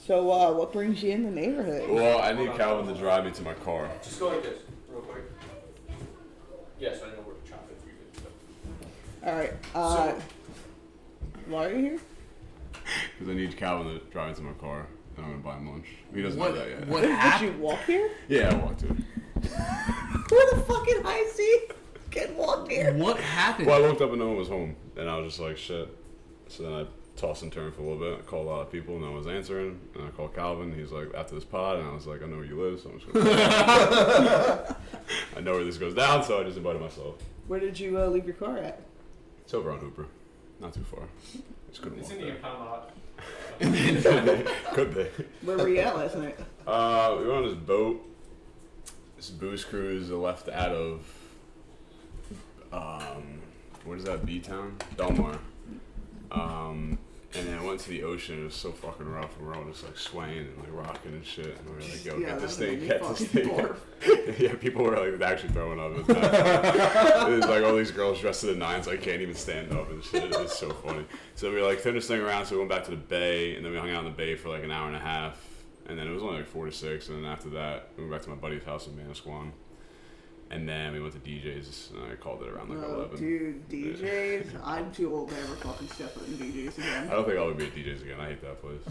Speaker 2: So, what brings you in the neighborhood?
Speaker 5: Well, I need Calvin to drive me to my car.
Speaker 4: Just go like this, real quick. Yes, I know where to chop it for you.
Speaker 2: All right. Why are you here?
Speaker 5: Because I need Calvin to drive me to my car. And I'm going to buy him lunch. He doesn't know that yet.
Speaker 1: What
Speaker 2: Did
Speaker 1: happened?
Speaker 2: you walk here?
Speaker 5: Yeah, I walked to.
Speaker 2: Where the fucking high seat can walk here?
Speaker 1: What happened?
Speaker 5: Well, I looked up and no one was home. And I was just like, shit. So then I tossed and turned for a little bit. I called a lot of people. No one was answering. And I called Calvin. He's like, after this pod. And I was like, I know where you live. So I'm just going to I know where this goes down. So I just invited myself.
Speaker 2: Where did you leave your car at?
Speaker 5: It's over on Hooper. Not too far. Just couldn't
Speaker 4: It's
Speaker 5: walk
Speaker 4: in the
Speaker 5: there.
Speaker 4: impound lot.
Speaker 5: Could be.
Speaker 2: Where were you at last night?
Speaker 5: We were on this boat, this booze cruise left out of, what is that, B-Town? Delmar. And then I went to the ocean. It was so fucking rough. And we're all just like swaying and like rocking and shit. And we were like, yo, get this thing, get this thing. Yeah, people were like actually throwing up. It was bad. It was like all these girls dressed to the nines, like can't even stand up and shit. It was so funny. So we like turned this thing around. So we went back to the bay, and then we hung out in the bay for like an hour and a half. And then it was only like 4 to 6. And then after that, we went back to my buddy's house in Manasquan. And then we went to DJ's, and I called it around like 11.
Speaker 2: Dude, DJ's? I'm too old to ever fucking step foot in DJ's again.
Speaker 5: I don't think I'll ever be at DJ's again. I hate that place.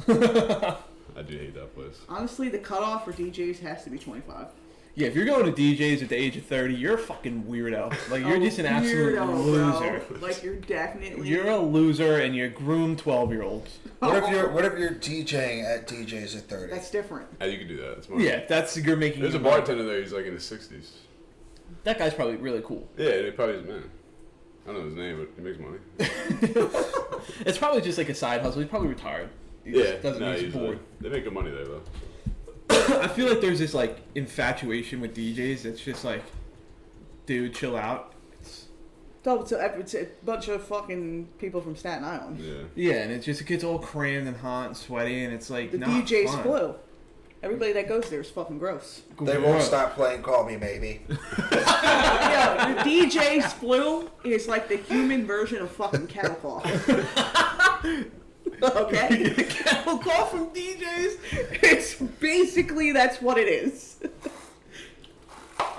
Speaker 5: I do hate that place.
Speaker 2: Honestly, the cutoff for DJ's has to be 25.
Speaker 1: Yeah, if you're going to DJs at the age of 30, you're a fucking weirdo. Like, you're just an absolute
Speaker 2: Weirdo,
Speaker 1: loser.
Speaker 2: bro. Like, you're definitely...
Speaker 1: You're a loser, and you're groomed 12-year-olds.
Speaker 3: What if you're DJing at DJs at 30?
Speaker 2: That's different.
Speaker 5: Yeah, you can do that. It's more
Speaker 1: Yeah, you're making...
Speaker 5: There's a bartender there. He's like in his 60s.
Speaker 1: That guy's probably really cool.
Speaker 5: Yeah, he probably is a man. I don't know his name, but he makes money.
Speaker 1: It's probably just like a side hustle. He's probably retired. He
Speaker 5: Yeah,
Speaker 1: just doesn't he's bored.
Speaker 5: They make good money there, though.
Speaker 1: I feel like there's this like infatuation with DJs that's just like, dude, chill out.
Speaker 2: It's a bunch of fucking people from Staten Island.
Speaker 5: Yeah.
Speaker 1: Yeah, and it gets all crammed and hot and sweaty, and it's like
Speaker 2: The
Speaker 1: not
Speaker 2: DJ's
Speaker 1: fun.
Speaker 2: flu. Everybody that goes there is fucking gross.
Speaker 3: They won't stop playing Call Me Maybe.
Speaker 2: Yo, the DJ's flu is like the human version of fucking cattle cough. Okay?
Speaker 1: Cattle call from DJs.
Speaker 2: It's basically, that's what it is.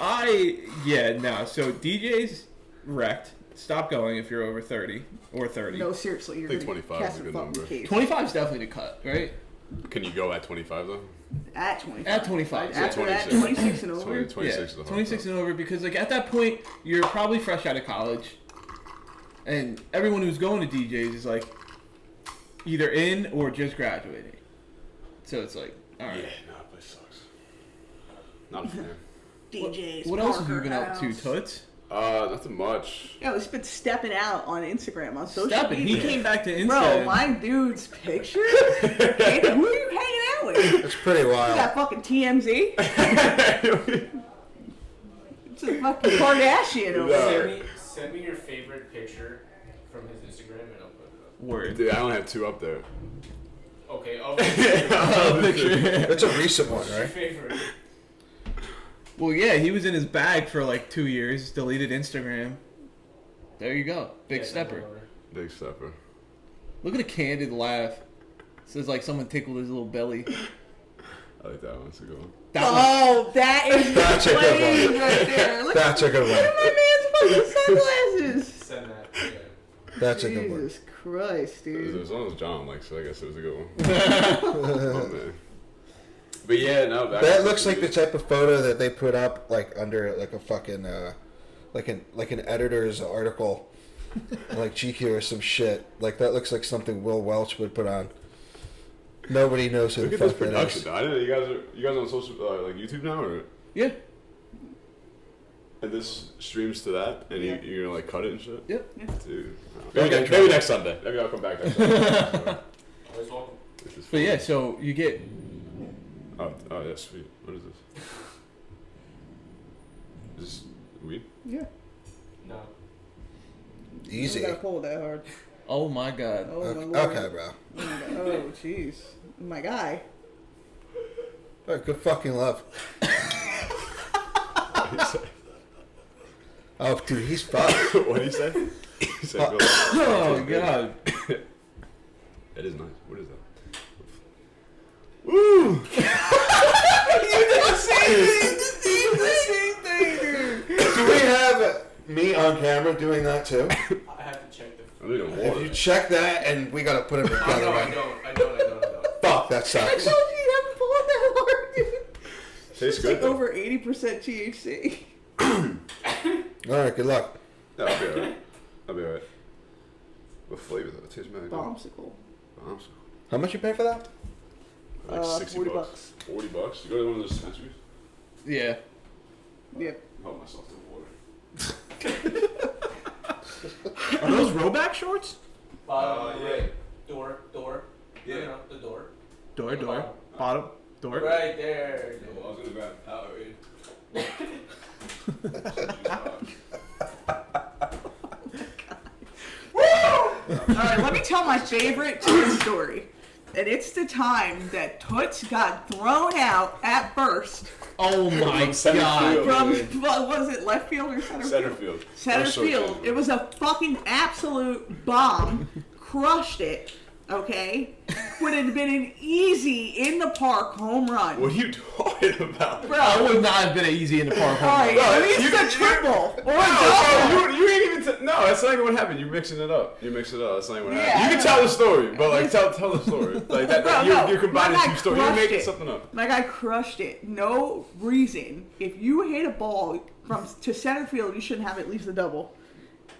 Speaker 1: So DJs wrecked. Stop going if you're over 30 or 30.
Speaker 2: No, seriously, you're
Speaker 5: I think
Speaker 2: gonna
Speaker 5: 25
Speaker 2: catch
Speaker 5: is a
Speaker 2: a
Speaker 5: good
Speaker 2: fucking
Speaker 5: number.
Speaker 2: case.
Speaker 1: 25 is definitely the cut, right?
Speaker 5: Can you go at 25 though?
Speaker 2: At 25.
Speaker 1: At 25.
Speaker 2: After that,
Speaker 5: 26.
Speaker 2: 26 and over.
Speaker 5: 26 is the hard
Speaker 1: 26
Speaker 5: cut.
Speaker 1: and over, because like at that point you're probably fresh out of college, and everyone who's going to DJs is like either in or just graduating. So it's like, all right.
Speaker 5: Yeah, no, that place sucks. Not a fan.
Speaker 2: DJs.
Speaker 1: What else have you
Speaker 2: Parker
Speaker 1: been up to,
Speaker 2: House.
Speaker 1: Toots?
Speaker 5: Nothing much.
Speaker 2: Yeah, he's been stepping out on Instagram, on social
Speaker 1: Stepping.
Speaker 2: media.
Speaker 1: He came back to Insta.
Speaker 2: Bro, my dude's pictures? Okay, who are you hanging out with?
Speaker 3: It's pretty
Speaker 2: You
Speaker 3: wild.
Speaker 2: got fucking TMZ? It's a fucking Kardashian over there.
Speaker 4: Send me your favorite picture from his Instagram and I'll put it up.
Speaker 1: Word.
Speaker 5: Dude, I only have 2 up there.
Speaker 4: Okay,
Speaker 3: It's a recent one,
Speaker 4: what's your
Speaker 3: right?
Speaker 4: favorite?
Speaker 1: Well, yeah, he was in his bag for like 2 years. Deleted Instagram. There you go. Big
Speaker 4: Yeah,
Speaker 1: stepper.
Speaker 5: Big stepper.
Speaker 1: Look at a candid laugh. Says like someone tickled his little belly.
Speaker 5: I like that one. It's a good one.
Speaker 1: That was,
Speaker 2: Oh, that is
Speaker 3: That's a good
Speaker 2: plain
Speaker 3: one.
Speaker 2: right there. Look,
Speaker 3: That's a good
Speaker 2: look at
Speaker 3: one.
Speaker 2: my man's fucking sunglasses.
Speaker 4: Send that. Yeah.
Speaker 3: That's a good one.
Speaker 2: Jesus Christ,
Speaker 5: It
Speaker 2: dude.
Speaker 5: was one as John likes, so I guess it was a good one. Oh, man. But yeah, no.
Speaker 3: That looks like the type of photo that they put up like under like a fucking like an editor's article, like GQ or some shit. Like that looks like something Will Welch would put on. Nobody knows who
Speaker 5: Look
Speaker 3: the
Speaker 5: at this
Speaker 3: fuck that
Speaker 5: production,
Speaker 3: is.
Speaker 5: though. I didn't know you guys on social like YouTube now, or
Speaker 1: yeah.
Speaker 5: and this streams to that, and
Speaker 2: Yeah.
Speaker 5: you're gonna like cut it and shit.
Speaker 1: Yep.
Speaker 5: Dude,
Speaker 3: Don't get
Speaker 5: maybe next Sunday. Maybe I'll come back next Sunday.
Speaker 4: Always welcome.
Speaker 5: This is
Speaker 1: But
Speaker 5: fun.
Speaker 1: yeah, so you get
Speaker 5: Oh, yeah, sweet. What is this? Is this weed?
Speaker 2: Yeah.
Speaker 4: No.
Speaker 2: You
Speaker 3: Easy.
Speaker 2: gotta pull it that hard.
Speaker 1: oh my god.
Speaker 2: Oh, my lord.
Speaker 3: Okay, bro.
Speaker 2: Oh, my God. Oh, jeez. My guy.
Speaker 3: All right, good fucking love. Oh, dude, he's fucked.
Speaker 5: What did he say? He said, "Bill,
Speaker 1: Oh
Speaker 5: tastes good."
Speaker 1: god.
Speaker 5: It is nice. What is that?
Speaker 1: Woo!
Speaker 3: Do we have me on camera doing that too?
Speaker 4: I have to check the.
Speaker 5: I need a
Speaker 3: If
Speaker 5: water.
Speaker 3: you check that and we gotta put it
Speaker 4: Oh,
Speaker 3: together,
Speaker 4: no, I
Speaker 3: right?
Speaker 4: don't. I don't.
Speaker 3: Fuck, that
Speaker 2: I
Speaker 3: sucks.
Speaker 2: told you you haven't pulled it that hard, dude.
Speaker 5: Tastes
Speaker 2: It's
Speaker 5: good.
Speaker 2: like
Speaker 5: though.
Speaker 2: over 80% THC.
Speaker 3: All right, good luck.
Speaker 5: Yeah, I'll be alright. I'll be alright. What flavor though? It tastes mad good.
Speaker 2: Bombsicle.
Speaker 5: Bombs.
Speaker 3: How much you pay for that?
Speaker 5: Like 60
Speaker 2: $40.
Speaker 5: bucks. $40. You go to one of those dispensaries?
Speaker 1: Yeah.
Speaker 2: Yep.
Speaker 5: Help myself to water.
Speaker 1: Are those Roback shorts?
Speaker 4: Bottom
Speaker 5: yeah.
Speaker 4: right. Door.
Speaker 5: Yeah.
Speaker 4: No, the door.
Speaker 1: Door. Bottom. Door.
Speaker 4: Right there.
Speaker 5: I was gonna grab Powerade.
Speaker 2: Alright, let me tell my favorite Toots story. And it's the time that Toots got thrown out at first
Speaker 1: Oh my
Speaker 5: From center
Speaker 1: god.
Speaker 5: field.
Speaker 2: from, what was it, left field or center field?
Speaker 5: Center field.
Speaker 2: Center
Speaker 5: Or short
Speaker 2: field. It was a fucking absolute bomb. Crushed it. Okay? Would have been an easy in the park home run.
Speaker 5: What are you talking about?
Speaker 2: Bro.
Speaker 1: That would not have been an easy in the park home
Speaker 2: Alright,
Speaker 1: run.
Speaker 2: at least
Speaker 5: you-
Speaker 2: a triple or a
Speaker 5: No,
Speaker 2: double.
Speaker 5: you ain't even. No, that's not even what happened. You're mixing it up. You mix it up. That's not even what
Speaker 2: Yeah,
Speaker 5: happened. You
Speaker 2: I
Speaker 5: can
Speaker 2: know.
Speaker 5: tell the story, but like tell the story. Like that.
Speaker 2: Bro,
Speaker 5: you're,
Speaker 2: no,
Speaker 5: you're combining
Speaker 2: my guy
Speaker 5: two stories. You're
Speaker 2: crushed
Speaker 5: making
Speaker 2: it.
Speaker 5: something up.
Speaker 2: My guy crushed it. No reason. If you hit a ball from to center field, you shouldn't have at least a double.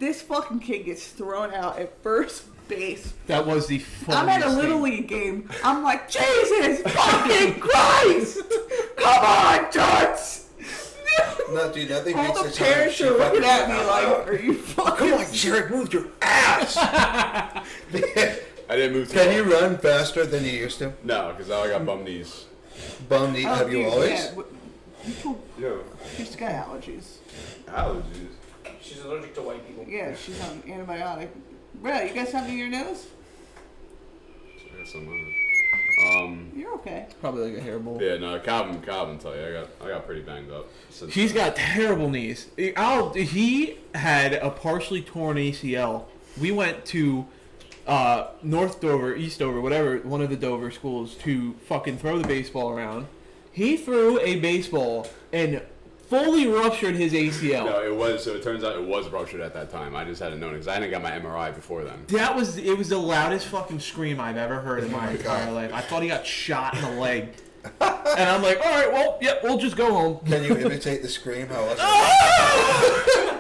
Speaker 2: This fucking kid gets thrown out at first base.
Speaker 1: That was the funniest
Speaker 2: I'm at a little
Speaker 1: thing.
Speaker 2: league game. I'm like, Jesus fucking Christ! Come on, Toots!
Speaker 3: No, dude, nothing
Speaker 2: All
Speaker 3: beats
Speaker 2: the
Speaker 3: the time
Speaker 2: parents
Speaker 3: she
Speaker 2: are looking
Speaker 3: fucking
Speaker 2: at me
Speaker 3: got
Speaker 2: like,
Speaker 3: out.
Speaker 2: are you fucking...
Speaker 3: Come on, Jared, move your ass.
Speaker 5: I didn't move.
Speaker 3: Can you run faster than you used to?
Speaker 5: No, because now I got bum knees.
Speaker 3: Bum knee,
Speaker 2: Oh,
Speaker 3: have you
Speaker 2: dude,
Speaker 3: always?
Speaker 2: yeah, you told
Speaker 5: Yo,
Speaker 2: she's got allergies.
Speaker 5: allergies.
Speaker 4: She's allergic to white people.
Speaker 2: Yeah, she's on antibiotic. Bro, you got something in your nose?
Speaker 5: I got some on it.
Speaker 2: You're okay.
Speaker 1: Probably like a hairball.
Speaker 5: Yeah, no, Calvin, tell you, I got pretty banged up. Since
Speaker 1: He's got terrible knees. He had a partially torn ACL. We went to North Dover, East Dover, whatever, one of the Dover schools to fucking throw the baseball around. He threw a baseball and fully ruptured his ACL.
Speaker 5: No, it was. So it turns out it was ruptured at that time. I just hadn't known it because I hadn't got my MRI before then.
Speaker 1: It was the loudest fucking scream I've ever heard in my entire life. I thought he got shot in the leg. And I'm like, all right, well, yep, we'll just go home.
Speaker 3: Can you imitate the scream? How was it?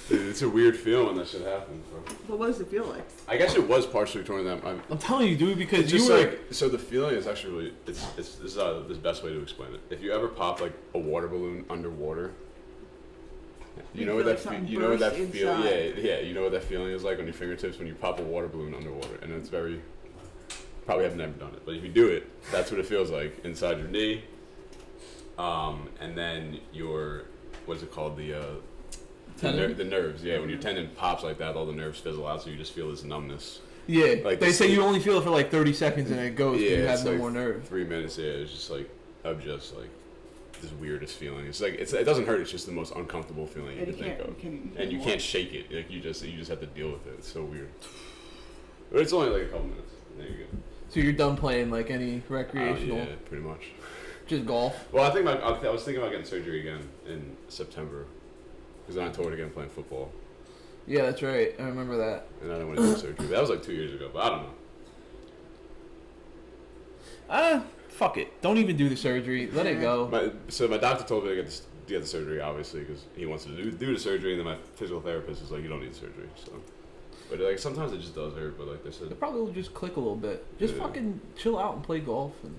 Speaker 5: Dude, it's a weird feeling when that shit happens, bro.
Speaker 2: But what does it feel like?
Speaker 5: I guess it was partially torn that.
Speaker 1: I'm telling you, dude, because
Speaker 5: It's
Speaker 1: you
Speaker 5: just
Speaker 1: were
Speaker 5: like, so the feeling is actually really, this is the best way to explain it. If you ever pop like a water balloon underwater, you know what that you know what that feeling, yeah, you know what that feeling is like on your fingertips when you pop a water balloon underwater, and it's very, probably have never done it, but if you do it, that's what it feels like inside your knee, and then your, what's it called, the nerves, yeah. When your tendon pops like that, all the nerves fizzle out, so you just feel this numbness.
Speaker 1: Yeah,
Speaker 5: like
Speaker 1: they say you only feel it for like 30 seconds and it goes.
Speaker 5: Yeah,
Speaker 1: you have no
Speaker 5: like
Speaker 1: more nerve.
Speaker 5: 3 minutes. Yeah, it's just like of just like this weirdest feeling. It's like it doesn't hurt. It's just the most uncomfortable feeling you can think of, and you can't shake it. Like you just have to deal with it. It's so weird. But it's only like a couple minutes. There you go.
Speaker 1: So you're done playing like any recreational?
Speaker 5: Yeah, pretty much.
Speaker 1: Just golf.
Speaker 5: Well, I was thinking about getting surgery again in September. Because then I toured again playing football.
Speaker 1: Yeah, that's right. I remember that.
Speaker 5: And I didn't want to do surgery. That was like 2 years ago, but I don't know.
Speaker 1: Fuck it. Don't even do the surgery. Let it go.
Speaker 5: My doctor told me to get the surgery, obviously, because he wants to do the surgery, and then my physical therapist is like, you don't need surgery. So, but like sometimes it just does hurt. But like they said,
Speaker 1: It probably will just click a little bit. Just fucking chill out and play golf. And...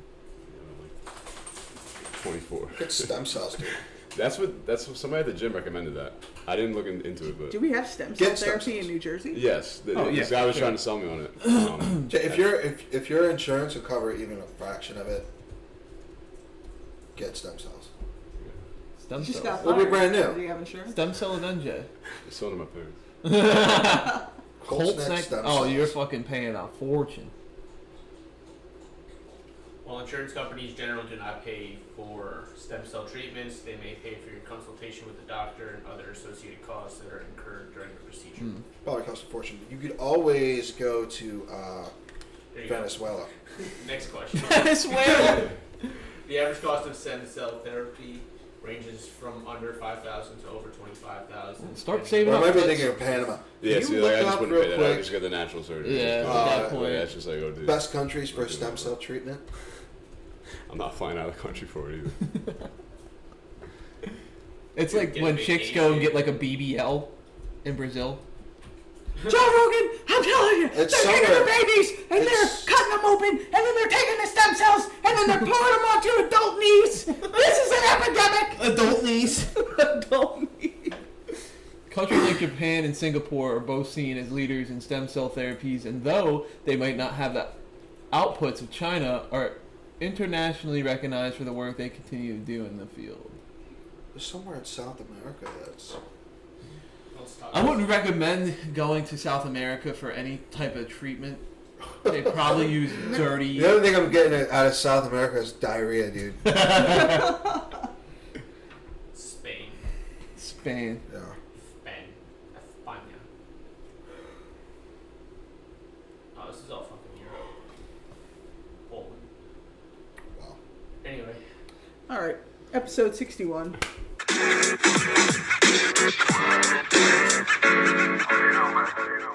Speaker 5: like 24.
Speaker 3: Get stem cells, dude.
Speaker 5: That's what somebody at the gym recommended that. I didn't look into it, but
Speaker 2: Do we have stem cell therapy in New Jersey?
Speaker 5: yes, this guy was trying to sell me on it.
Speaker 3: If your insurance will cover even a fraction of it, get stem cells.
Speaker 1: Stem
Speaker 2: You just
Speaker 1: cells.
Speaker 2: got
Speaker 3: It'll be brand new.
Speaker 2: Do you have insurance?
Speaker 1: Stem cell and NJ.
Speaker 5: It's sold to my parents.
Speaker 3: Colts
Speaker 1: Neck.
Speaker 3: neck stem
Speaker 1: Oh,
Speaker 3: cells.
Speaker 1: you're fucking paying a fortune.
Speaker 4: While insurance companies generally do not pay for stem cell treatments, they may pay for your consultation with the doctor and other associated costs that are incurred during the procedure.
Speaker 3: Probably cost a fortune. You could always go to
Speaker 4: There you
Speaker 3: Venezuela.
Speaker 4: go. Next question.
Speaker 1: Venezuela.
Speaker 4: The average cost of stem cell therapy ranges from under $5,000 to over $25,000.
Speaker 1: Start saving
Speaker 3: Well, I
Speaker 1: up.
Speaker 3: might be thinking of Panama.
Speaker 5: Yeah,
Speaker 3: Can
Speaker 5: see,
Speaker 3: you
Speaker 5: like,
Speaker 3: look
Speaker 5: I just
Speaker 3: up
Speaker 5: wouldn't
Speaker 3: real
Speaker 5: pay that. I
Speaker 3: quick?
Speaker 5: just get the natural surgery.
Speaker 1: Yeah,
Speaker 5: Just
Speaker 1: at that
Speaker 5: go-
Speaker 1: point.
Speaker 5: yeah, it's just like, oh, dude.
Speaker 3: Best countries for stem cell treatment.
Speaker 5: I'm not flying out of the country for it either.
Speaker 1: It's like
Speaker 4: Get
Speaker 1: when
Speaker 4: a
Speaker 1: chicks go and
Speaker 4: vacation.
Speaker 1: get like a BBL in Brazil.
Speaker 2: Joe Rogan, I'm telling you,
Speaker 3: It's
Speaker 2: they're taking
Speaker 3: somewhere.
Speaker 2: the babies and they're
Speaker 3: It's-
Speaker 2: cutting them open and then they're taking the stem cells and then they're pouring them onto adult knees. This is an epidemic.
Speaker 1: Adult knees. Adult knees. Countries like Japan and Singapore are both seen as leaders in stem cell therapies, and though they might not have the outputs of China, are internationally recognized for the work they continue to do in the field.
Speaker 3: There's somewhere in South America that's.
Speaker 4: Let's talk
Speaker 1: I
Speaker 4: about-
Speaker 1: wouldn't recommend going to South America for any type of treatment. They probably use dirty.
Speaker 3: The other thing I'm getting out of South America is diarrhea, dude.
Speaker 4: Spain.
Speaker 1: Spain.
Speaker 3: Yeah.
Speaker 4: Spain. España. Oh, this is all fucking Europe. Poland.
Speaker 3: Wow.
Speaker 4: Anyway.
Speaker 2: All right, episode 61.
Speaker 6: You know,